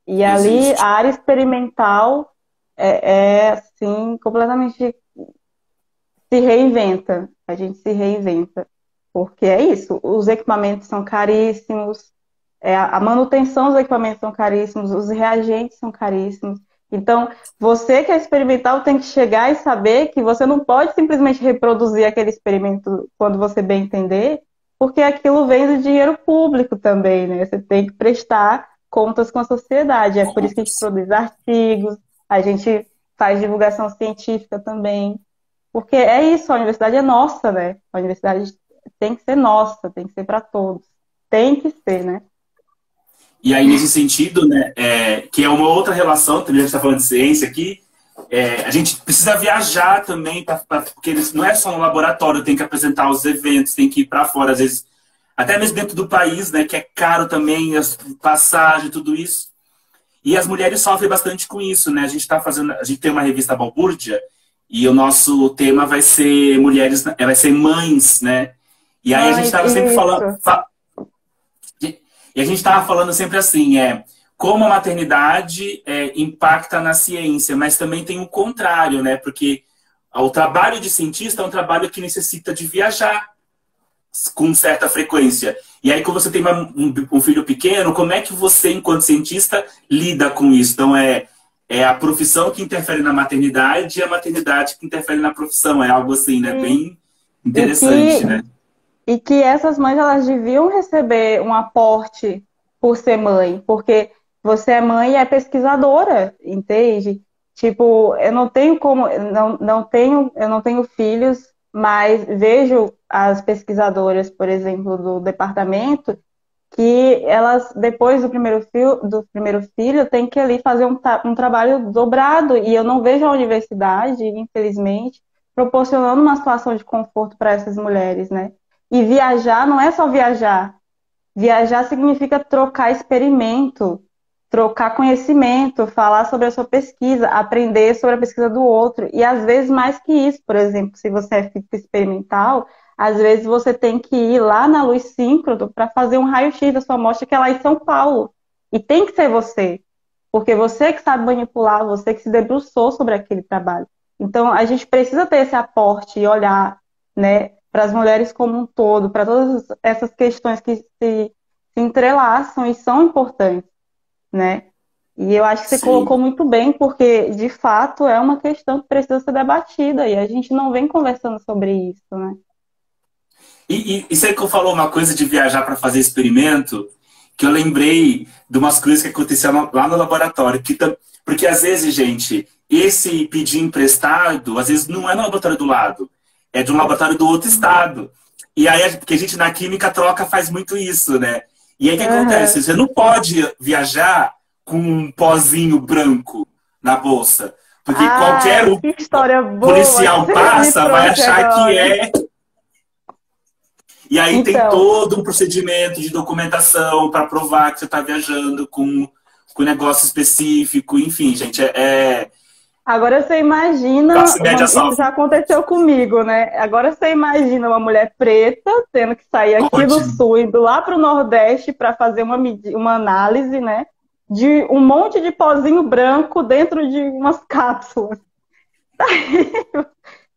E ali a Existe. área experimental assim completamente se reinventa. A gente se reinventa. Porque é isso, os equipamentos são caríssimos, a manutenção dos equipamentos são caríssimos, os reagentes são caríssimos. Então, você que é experimental tem que chegar e saber que você não pode simplesmente reproduzir aquele experimento quando você bem entender, porque aquilo vem do dinheiro público também, né? Você tem que prestar contas com a sociedade. É por isso que a gente produz artigos, a gente faz divulgação científica também. Porque é isso, a universidade é nossa, né? A universidade tem que ser nossa, tem que ser para todos. Tem que ser, né? E aí, nesse sentido, né, que é uma outra relação, também a gente está falando de ciência aqui, a gente precisa viajar também, porque não é só no laboratório, tem que apresentar os eventos, tem que ir para fora, às vezes, até mesmo dentro do país, né, que é caro também, as passagem, tudo isso. E as mulheres sofrem bastante com isso, né? A gente tem uma revista Balbúrdia, e o nosso tema vai ser mulheres, vai ser mães, né? E aí a gente Mas estava sempre falando, isso. e a gente estava falando sempre assim, como a maternidade impacta na ciência, mas também tem o contrário, né? Porque o trabalho de cientista é um trabalho que necessita de viajar com certa frequência. E aí, quando você tem um filho pequeno, como é que você, enquanto cientista, lida com isso? Então, é a profissão que interfere na maternidade e a maternidade que interfere na profissão. É algo assim, né? Sim. Bem E interessante, que, né? e que essas mães elas deviam receber um aporte por ser mãe, porque você é mãe e é pesquisadora, entende? Tipo, eu não tenho como, eu não tenho filhos, mas vejo as pesquisadoras, por exemplo, do departamento, que elas, depois do primeiro filho, têm que ali fazer um trabalho dobrado, e eu não vejo a universidade, infelizmente, proporcionando uma situação de conforto para essas mulheres, né? E viajar não é só viajar. Viajar significa trocar experimento, trocar conhecimento, falar sobre a sua pesquisa, aprender sobre a pesquisa do outro. E às vezes mais que isso, por exemplo, se você é físico experimental, às vezes você tem que ir lá na luz síncrono para fazer um raio-x da sua amostra que é lá em São Paulo. E tem que ser você, porque você que sabe manipular, você que se debruçou sobre aquele trabalho. Então a gente precisa ter esse aporte e olhar, né? para as mulheres como um todo, para todas essas questões que se entrelaçam e são importantes, né? E eu acho que você Sim. colocou muito bem, porque de fato é uma questão que precisa ser debatida e a gente não vem conversando sobre isso, né? E você que falou uma coisa de viajar para fazer experimento, que eu lembrei de umas coisas que aconteciam lá no laboratório. Porque às vezes, gente, esse pedir emprestado, às vezes não é no laboratório do lado, é de um laboratório do outro estado. E aí, porque a gente na química troca faz muito isso, né? E aí o que Aham. acontece? Você não pode viajar com um pozinho branco na bolsa. Porque qualquer Ai, que história boa que policial você me passa, vai trouxe achar que agora. é. E aí tem Então, todo um procedimento de documentação para provar que você está viajando com um negócio específico. Enfim, gente, agora você imagina, classe média isso já sofre. aconteceu comigo, né? Agora você imagina uma mulher preta tendo que sair aqui do Conte. sul, indo lá para o Nordeste para fazer uma análise, né? De um monte de pozinho branco dentro de umas cápsulas.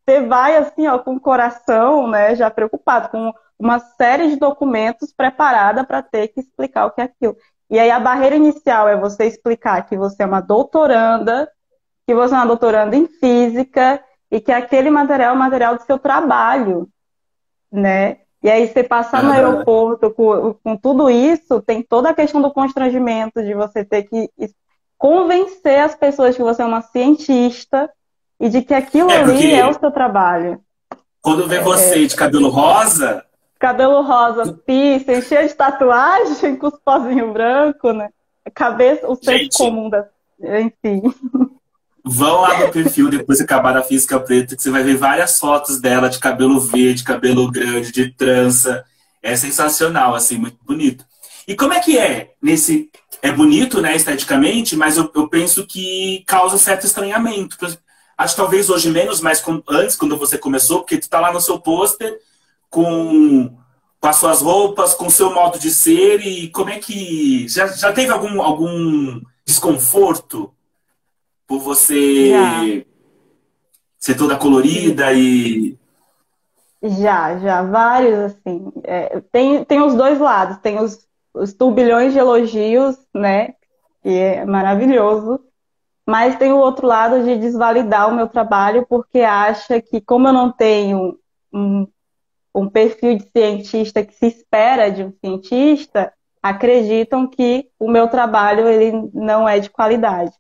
Você vai assim, ó, com o coração, né, já preocupado, com uma série de documentos preparada para ter que explicar o que é aquilo. E aí a barreira inicial é você explicar que você é uma doutoranda, que você é uma doutoranda em física e que aquele material é o material do seu trabalho, né? E aí você passar no Aham. aeroporto com tudo isso, tem toda a questão do constrangimento de você ter que convencer as pessoas que você é uma cientista e de que aquilo ali é o Porque seu trabalho. quando vê você de cabelo rosa, Cabelo rosa, piercing, cheio de tatuagem, com os pozinhos brancos, né? Cabeça, o senso gente, comum da. Enfim. vão lá no perfil depois de acabar da Física Preta, que você vai ver várias fotos dela de cabelo verde, cabelo grande, de trança. É sensacional, assim, muito bonito. E como é que é nesse. É bonito, né, esteticamente, mas eu penso que causa certo estranhamento. Acho que talvez hoje menos, mas antes, quando você começou, porque tu tá lá no seu pôster com as suas roupas, com o seu modo de ser, e como é que. Já teve algum desconforto por Já, você ser toda colorida e. já, vários, assim. Tem os dois lados, tem os turbilhões de elogios, né? Que é maravilhoso. Mas tem o outro lado de desvalidar o meu trabalho, porque acha que, como eu não tenho um um perfil de cientista que se espera de um cientista, acreditam que o meu trabalho ele não é de qualidade.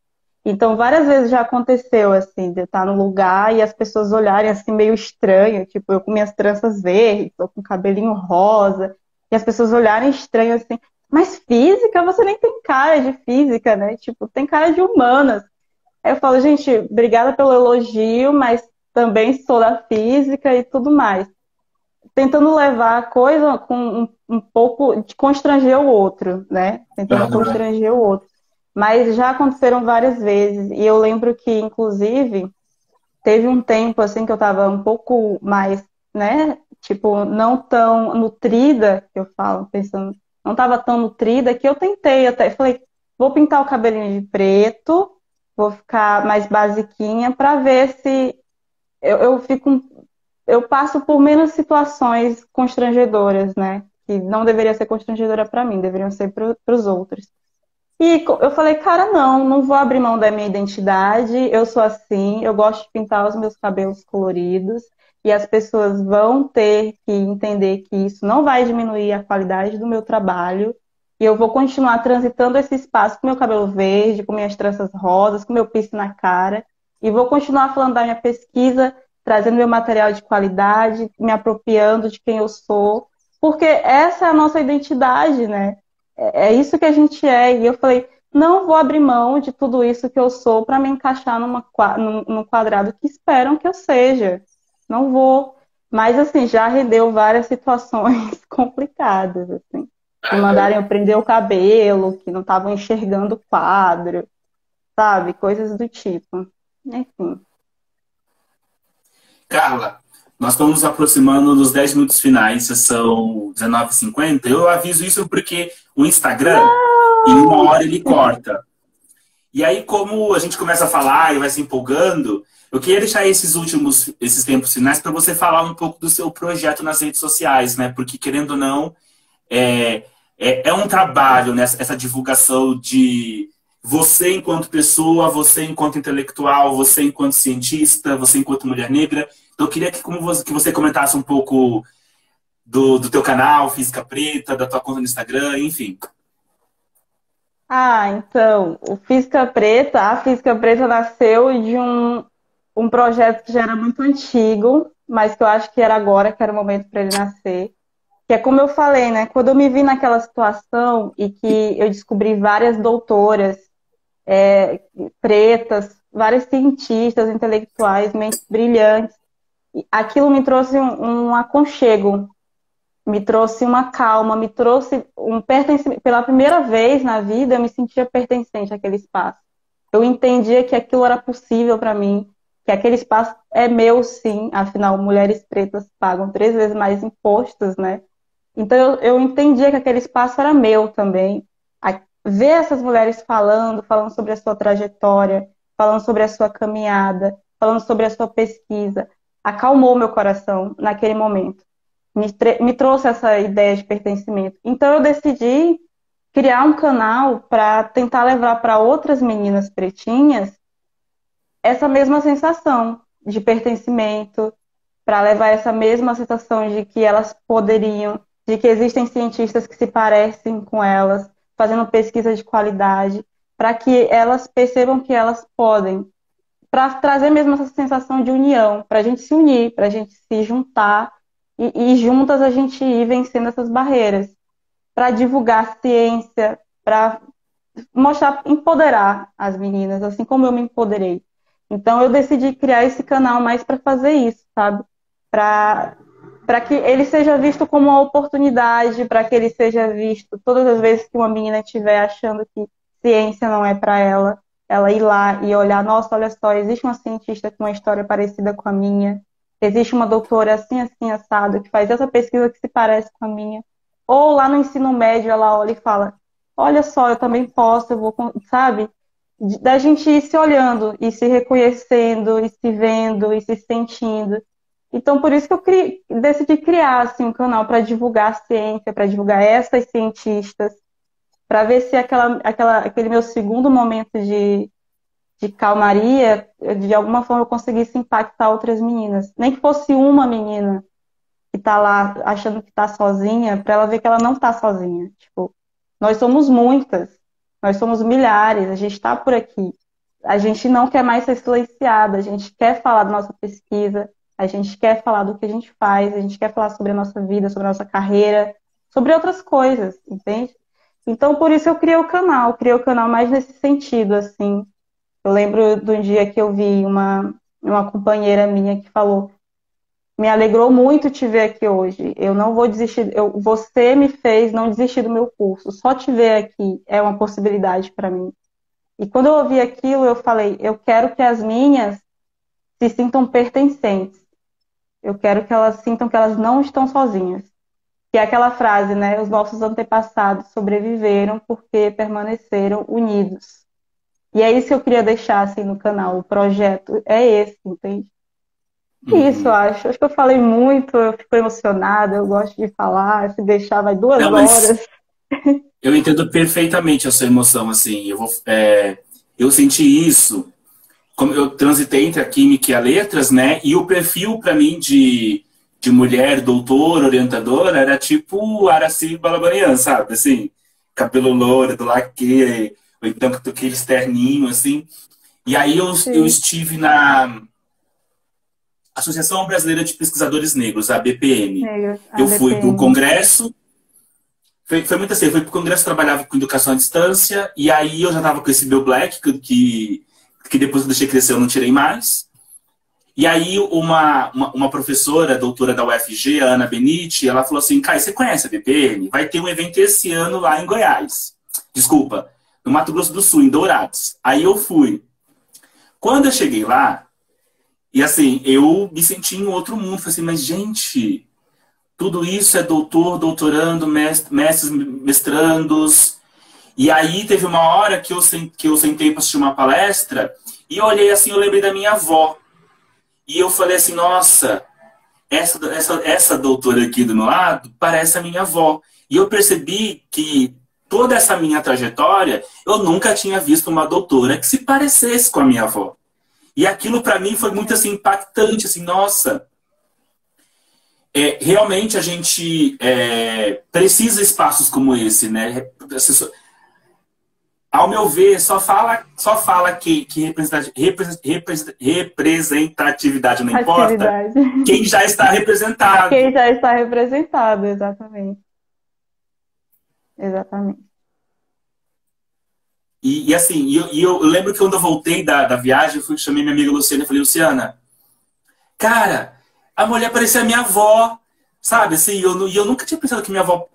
Então, várias vezes já aconteceu assim, de eu estar no lugar e as pessoas olharem assim meio estranho, tipo eu com minhas tranças verdes, ou com cabelinho rosa, e as pessoas olharem estranho assim, mas física? Você nem tem cara de física, né? Tipo, tem cara de humanas. Aí eu falo, gente, obrigada pelo elogio, mas também sou da física e tudo mais tentando levar a coisa com um pouco de constranger o outro, né? Tentando Aham. constranger o outro. Mas já aconteceram várias vezes. E eu lembro que, inclusive, teve um tempo assim que eu estava um pouco mais, né? Tipo, não tão nutrida, que eu falo, pensando, não estava tão nutrida que eu tentei até, falei, vou pintar o cabelinho de preto, vou ficar mais basiquinha para ver se eu fico eu passo por menos situações constrangedoras, né? Que não deveria ser constrangedora para mim, deveriam ser para os outros. E eu falei, cara, não vou abrir mão da minha identidade, eu sou assim, eu gosto de pintar os meus cabelos coloridos, e as pessoas vão ter que entender que isso não vai diminuir a qualidade do meu trabalho, e eu vou continuar transitando esse espaço com meu cabelo verde, com minhas tranças rosas, com meu piercing na cara, e vou continuar falando da minha pesquisa, trazendo meu material de qualidade, me apropriando de quem eu sou, porque essa é a nossa identidade, né? É isso que a gente é. E eu falei, não vou abrir mão de tudo isso que eu sou para me encaixar num quadrado que esperam que eu seja. Não vou. Mas, assim, já rendeu várias situações complicadas, assim. De mandarem eu prender o cabelo, que não estavam enxergando o quadro, sabe? Coisas do tipo. Enfim. Carla, nós estamos nos aproximando dos 10 minutos finais, já são 19h50. Eu aviso isso porque o Instagram, em uma Não! hora, ele corta. E aí, como a gente começa a falar e vai se empolgando, eu queria deixar esses tempos finais para você falar um pouco do seu projeto nas redes sociais, né? Porque, querendo ou não, é, é um trabalho, né? Essa divulgação de você enquanto pessoa, você enquanto intelectual, você enquanto cientista, você enquanto mulher negra. Então, eu queria que você comentasse um pouco do teu canal, Física Preta, da tua conta no Instagram, enfim. Ah, então, a Física Preta nasceu de um projeto que já era muito antigo, mas que eu acho que era agora, que era o momento para ele nascer. Que é como eu falei, né? Quando eu me vi naquela situação e que eu descobri várias doutoras pretas, vários cientistas, intelectuais, mentes brilhantes, aquilo me trouxe um aconchego, me trouxe uma calma, me trouxe um pertencimento. Pela primeira vez na vida, eu me sentia pertencente àquele espaço. Eu entendia que aquilo era possível para mim, que aquele espaço é meu, sim. Afinal, mulheres pretas pagam 3 vezes mais impostos, né? Então, eu entendia que aquele espaço era meu também. Ver essas mulheres falando sobre a sua trajetória, falando sobre a sua caminhada, falando sobre a sua pesquisa, acalmou meu coração naquele momento. Me trouxe essa ideia de pertencimento. Então, eu decidi criar um canal para tentar levar para outras meninas pretinhas essa mesma sensação de pertencimento, para levar essa mesma sensação de que elas poderiam, de que existem cientistas que se parecem com elas, fazendo pesquisa de qualidade, para que elas percebam que elas podem, para trazer mesmo essa sensação de união, para a gente se unir, para a gente se juntar e juntas a gente ir vencendo essas barreiras, para divulgar ciência, para mostrar, empoderar as meninas, assim como eu me empoderei. Então eu decidi criar esse canal mais para fazer isso, sabe? Para que ele seja visto como uma oportunidade, para que ele seja visto todas as vezes que uma menina estiver achando que ciência não é para ela, ela ir lá e olhar, nossa, olha só, existe uma cientista com uma história parecida com a minha, existe uma doutora assim, assim, assado, que faz essa pesquisa que se parece com a minha. Ou lá no ensino médio ela olha e fala, olha só, eu também posso, eu vou, sabe? Da gente ir se olhando e se reconhecendo e se vendo e se sentindo. Então, por isso que decidi criar assim, um canal para divulgar a ciência, para divulgar essas cientistas, para ver se aquele meu segundo momento de calmaria, de alguma forma eu conseguisse impactar outras meninas. Nem que fosse uma menina que está lá achando que está sozinha, para ela ver que ela não está sozinha. Tipo, nós somos muitas, nós somos milhares, a gente está por aqui. A gente não quer mais ser silenciada, a gente quer falar da nossa pesquisa, a gente quer falar do que a gente faz, a gente quer falar sobre a nossa vida, sobre a nossa carreira, sobre outras coisas, entende? Então, por isso eu criei o canal mais nesse sentido, assim. Eu lembro de um dia que eu vi uma companheira minha que falou, me alegrou muito te ver aqui hoje, eu não vou desistir, você me fez não desistir do meu curso, só te ver aqui é uma possibilidade para mim. E quando eu ouvi aquilo, eu falei, eu quero que as minhas se sintam pertencentes. Eu quero que elas sintam que elas não estão sozinhas. Que é aquela frase, né? Os nossos antepassados sobreviveram porque permaneceram unidos. E é isso que eu queria deixar assim no canal. O projeto é esse, entende? Isso, eu Uhum. acho. Acho que eu falei muito, eu fico emocionada, eu gosto de falar, se deixar vai 2 horas. Não, mas eu entendo perfeitamente a sua emoção, assim. Eu senti isso, como eu transitei entre a química e a letras, né? E o perfil, para mim, de mulher, doutora, orientadora, era tipo Araci Balabanian, sabe? Assim, cabelo louro, do laque, ou então com aquele terninho, assim. E aí eu Sim, estive na Associação Brasileira de Pesquisadores Negros, a BPM. negros, a Eu fui para o BPM. congresso. Foi muito assim, eu fui pro congresso, trabalhava com educação à distância, e aí eu já tava com esse meu black, que depois que eu deixei crescer eu não tirei mais. E aí uma professora, doutora da UFG, a Ana Benite, ela falou assim, Caio, você conhece a BPM? Vai ter um evento esse ano lá em Goiás. Desculpa, no Mato Grosso do Sul, em Dourados. Aí eu fui. Quando eu cheguei lá, e assim, eu me senti em outro mundo. Falei assim, mas gente, tudo isso é doutor, doutorando, mestres, mestrandos. E aí teve uma hora que eu sentei para assistir uma palestra e eu olhei assim, eu lembrei da minha avó. E eu falei assim, nossa, essa doutora aqui do meu lado parece a minha avó. E eu percebi que toda essa minha trajetória, eu nunca tinha visto uma doutora que se parecesse com a minha avó. E aquilo para mim foi muito assim impactante, assim, nossa, realmente a gente precisa de espaços como esse, né? Ao meu ver, só fala que representatividade não importa Atividade. quem já está representado. Quem já está representado, exatamente. Exatamente. E assim, eu lembro que quando eu voltei da viagem, eu chamei minha amiga Luciana e falei, Luciana, cara, a mulher parecia minha avó, sabe? Assim, eu nunca tinha pensado que minha avó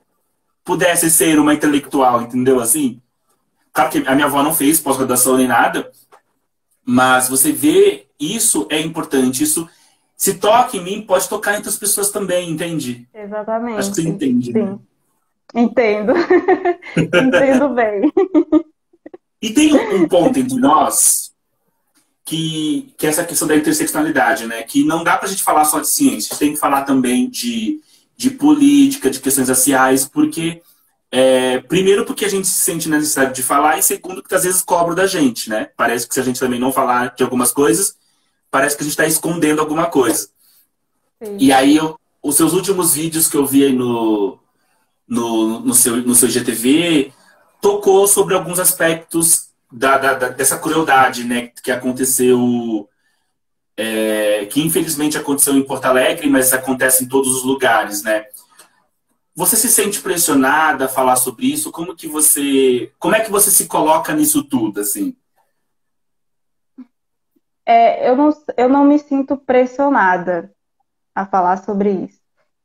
pudesse ser uma intelectual, entendeu? Assim, claro que a minha avó não fez pós-graduação nem nada, mas você vê, isso é importante. Isso, se toca em mim, pode tocar em outras pessoas também, entende? Acho que você Exatamente. entende, né? Sim. Entendo. Entendo bem. E tem um ponto entre nós que é essa questão da interseccionalidade, né? Que não dá pra gente falar só de ciência, a gente tem que falar também de política, de questões raciais, porque primeiro porque a gente se sente na necessidade de falar, e segundo que às vezes cobram da gente, né? Parece que se a gente também não falar de algumas coisas, parece que a gente está escondendo alguma coisa. Sim. E aí, os seus últimos vídeos que eu vi aí no seu IGTV, tocou sobre alguns aspectos dessa crueldade, né? Que aconteceu, que infelizmente aconteceu em Porto Alegre, mas acontece em todos os lugares, né? Você se sente pressionada a falar sobre isso? Como é que você se coloca nisso tudo, assim? Eu não me sinto pressionada a falar sobre isso.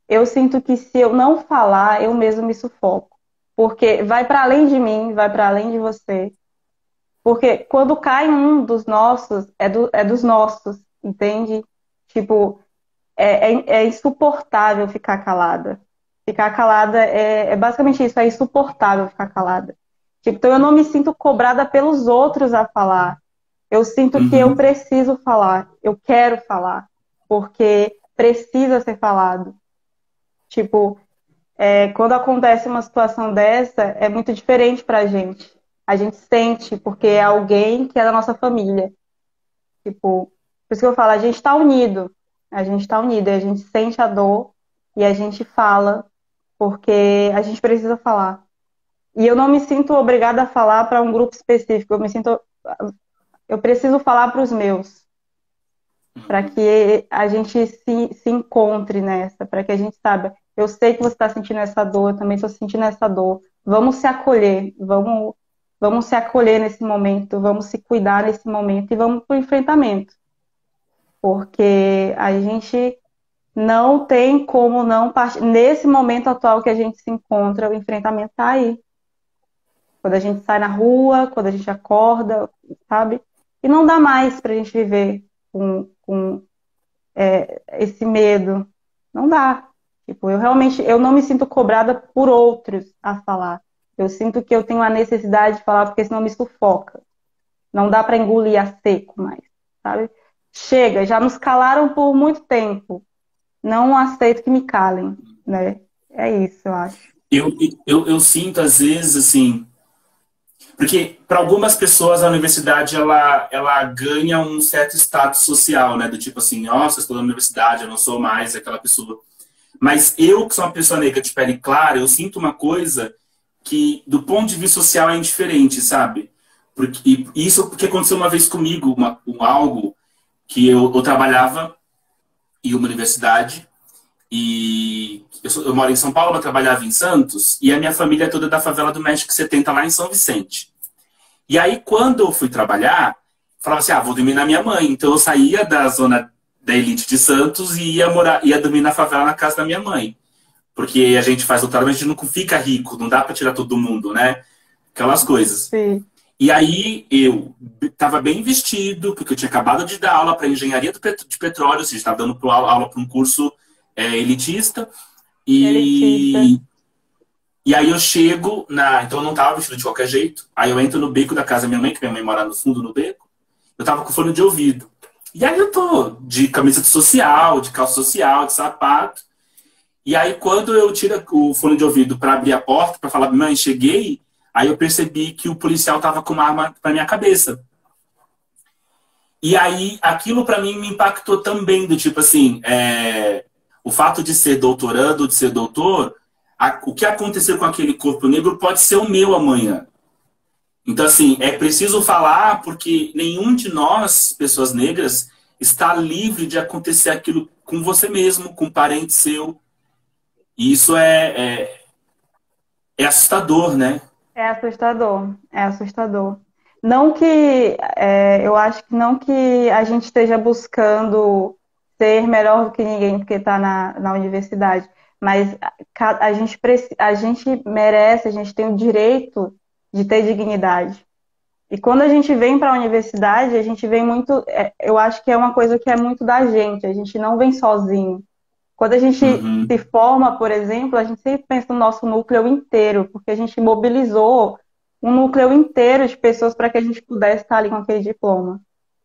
Eu sinto que se eu não falar, eu mesmo me sufoco. Porque vai para além de mim, vai para além de você. Porque quando cai um dos nossos, é dos nossos, entende? Tipo, é insuportável ficar calada. Ficar calada é basicamente isso, é insuportável ficar calada. Tipo, então eu não me sinto cobrada pelos outros a falar. Eu sinto que eu Uhum, preciso falar, eu quero falar, porque precisa ser falado. Tipo, quando acontece uma situação dessa, é muito diferente pra gente. A gente sente, porque é alguém que é da nossa família. Tipo, por isso que eu falo, a gente tá unido. A gente tá unido, e a gente sente a dor e a gente fala, porque a gente precisa falar. E eu não me sinto obrigada a falar para um grupo específico, eu preciso falar para os meus, para que a gente se encontre nessa, para que a gente saiba, eu sei que você está sentindo essa dor, eu também estou sentindo essa dor. Vamos se acolher, vamos se acolher nesse momento, vamos se cuidar nesse momento e vamos para o enfrentamento. Porque a gente não tem como não partir. Nesse momento atual que a gente se encontra, o enfrentamento está aí. Quando a gente sai na rua, quando a gente acorda, sabe? E não dá mais para a gente viver com esse medo. Não dá. Tipo, eu não me sinto cobrada por outros a falar. Eu sinto que eu tenho a necessidade de falar porque senão me sufoca. Não dá para engolir a seco mais, sabe? Chega, já nos calaram por muito tempo. Não aceito que me calem, né? É isso, eu acho. eu sinto, às vezes, assim, porque para algumas pessoas a universidade ela ganha um certo status social, né? Do tipo assim, nossa, eu estou na universidade, eu não sou mais aquela pessoa. Mas eu, que sou uma pessoa negra de pele clara, eu sinto uma coisa que, do ponto de vista social, é indiferente, sabe? E isso porque aconteceu uma vez comigo, algo que eu trabalhava em uma universidade e eu moro em São Paulo, eu trabalhava em Santos e a minha família é toda da favela do México 70 lá em São Vicente. E aí, quando eu fui trabalhar, falava assim, vou dormir na minha mãe. Então eu saía da zona da elite de Santos e ia dormir na favela na casa da minha mãe. Porque a gente faz doutorado, mas a gente não fica rico, não dá para tirar todo mundo, né? Aquelas coisas. Sim. E aí eu estava bem vestido, porque eu tinha acabado de dar aula para engenharia de petróleo, ou seja, estava dando aula para um curso elitista. Elitista. E aí eu chego Então eu não tava vestido de qualquer jeito. Aí eu entro no beco da casa da minha mãe, que minha mãe mora no fundo no beco. Eu tava com fone de ouvido. E aí eu tô de camisa de social, de calça social, de sapato. E aí quando eu tiro o fone de ouvido para abrir a porta, para falar, mãe, cheguei, aí eu percebi que o policial tava com uma arma na minha cabeça. E aí aquilo para mim me impactou também, do tipo assim, o fato de ser doutorando, de ser doutor, o que aconteceu com aquele corpo negro pode ser o meu amanhã. Então, assim, é preciso falar porque nenhum de nós, pessoas negras, está livre de acontecer aquilo com você mesmo, com um parente seu. E isso é assustador, né? É assustador, é assustador. Não que, eu acho que não que a gente esteja buscando ser melhor do que ninguém porque está na universidade, mas a gente merece, a gente tem o direito de ter dignidade. E quando a gente vem para a universidade, a gente vem muito, eu acho que é uma coisa que é muito da gente, a gente não vem sozinho. Quando a gente se Uhum. forma, por exemplo, a gente sempre pensa no nosso núcleo inteiro, porque a gente mobilizou um núcleo inteiro de pessoas para que a gente pudesse estar ali com aquele diploma.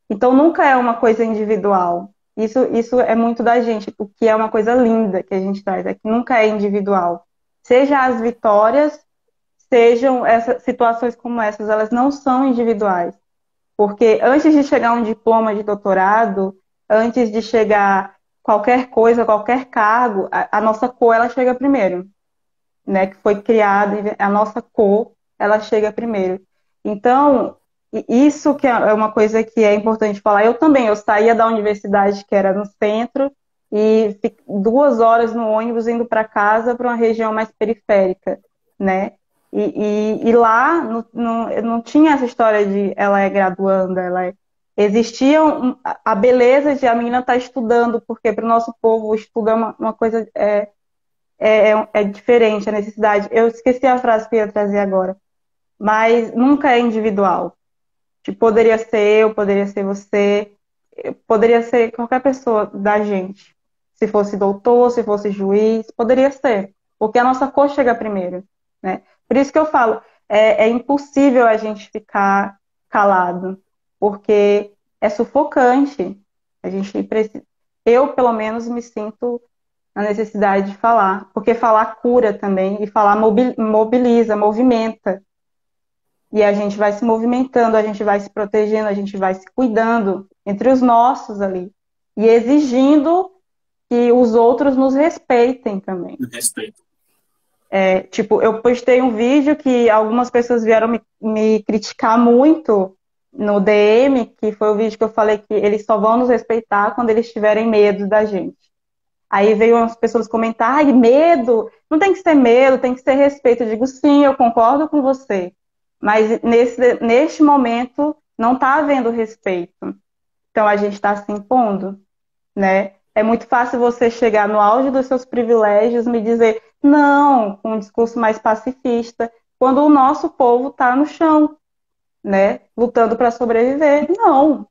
Então, nunca é uma coisa individual. Isso é muito da gente, o que é uma coisa linda que a gente traz, é que nunca é individual. Seja as vitórias, sejam essas situações como essas, elas não são individuais. Porque antes de chegar um diploma de doutorado, antes de chegar qualquer coisa, qualquer cargo, a nossa cor ela chega primeiro, né? Que foi criada, a nossa cor ela chega primeiro. Então, isso que é uma coisa que é importante falar. Eu também, eu saía da universidade que era no centro e 2 horas no ônibus indo para casa para uma região mais periférica, né? E lá não tinha essa história de ela é graduanda, existia a beleza de a menina estar estudando, porque para o nosso povo o estudo é uma coisa diferente, a necessidade. Eu esqueci a frase que eu ia trazer agora, mas nunca é individual. Tipo, poderia ser eu, poderia ser você, poderia ser qualquer pessoa da gente. Se fosse doutor, se fosse juiz, poderia ser, porque a nossa cor chega primeiro, né? Por isso que eu falo, é impossível a gente ficar calado, porque é sufocante. A gente precisa, eu pelo menos me sinto na necessidade de falar, porque falar cura também e falar mobiliza, movimenta. E a gente vai se movimentando, a gente vai se protegendo, a gente vai se cuidando entre os nossos ali e exigindo que os outros nos respeitem também. Respeito. Tipo, eu postei um vídeo que algumas pessoas vieram me criticar muito no DM, que foi o vídeo que eu falei que eles só vão nos respeitar quando eles tiverem medo da gente. Aí veio umas pessoas comentar, ai, medo, não tem que ser medo, tem que ser respeito. Eu digo, sim, eu concordo com você, mas neste momento não está havendo respeito. Então a gente está se impondo, né? É muito fácil você chegar no auge dos seus privilégios e me dizer não, com um discurso mais pacifista, quando o nosso povo está no chão, né? Lutando para sobreviver. Não.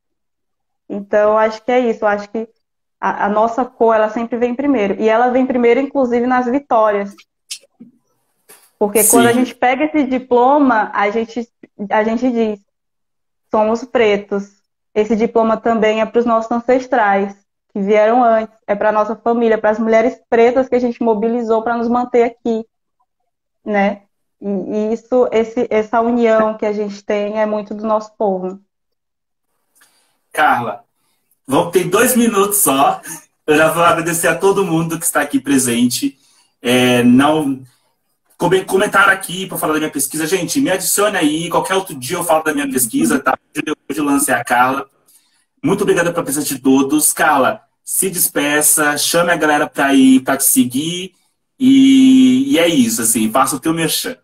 Então, acho que é isso. Eu acho que a nossa cor, ela sempre vem primeiro. E ela vem primeiro, inclusive, nas vitórias. Porque quando a Sim. gente pega esse diploma, a gente diz, somos pretos. Esse diploma também é para os nossos ancestrais, que vieram antes. É para a nossa família, para as mulheres pretas que a gente mobilizou para nos manter aqui, né? E essa união que a gente tem é muito do nosso povo. Carla, vamos ter 2 minutos só. Eu já vou agradecer a todo mundo que está aqui presente. Não comentaram aqui para falar da minha pesquisa. Gente, me adicione aí. Qualquer outro dia eu falo da minha pesquisa, tá? Hoje eu lancei a Carla. Muito obrigada pela presença de todos. Carla, se despeça, chame a galera para ir para te seguir. E é isso, assim, faça o teu merchan.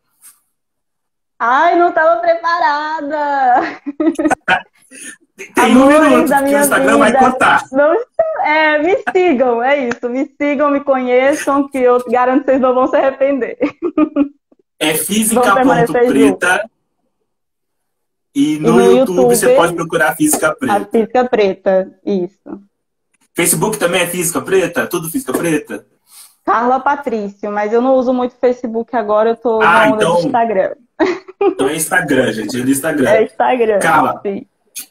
Ai, não estava preparada! Tem um Amores minuto, da porque o minha Instagram vai vida. cortar. Não, me sigam, é isso. Me sigam, me conheçam, que eu garanto que vocês não vão se arrepender. É Vamos permanecer juntos. física.preta e E no no YouTube você pode YouTube, procurar Física a Preta. Física Preta. Isso. Facebook também é Física Preta? Tudo Física Preta? Carla Patrício, mas eu não uso muito Facebook agora, eu tô Ah, na onda do então, Instagram. então é Instagram, gente, é do É Instagram. Instagram, Carla, sim.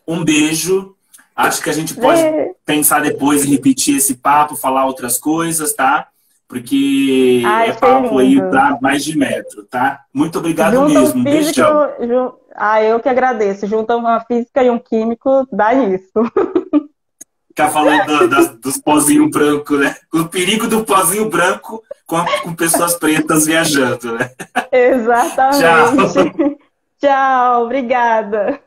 um beijo. Acho que a gente pode Vê. pensar depois em repetir esse papo, falar outras coisas, tá? Porque Ai, é achei papo aí lindo. para mais de metro, tá? Muito obrigado Junta um mesmo. Um físico. beijão. Eu que agradeço. Junta uma física e um químico, dá nisso. Ficar falando dos pozinhos brancos, né? O perigo do pozinho branco com pessoas pretas viajando, né? Exatamente. Tchau. Tchau, obrigada.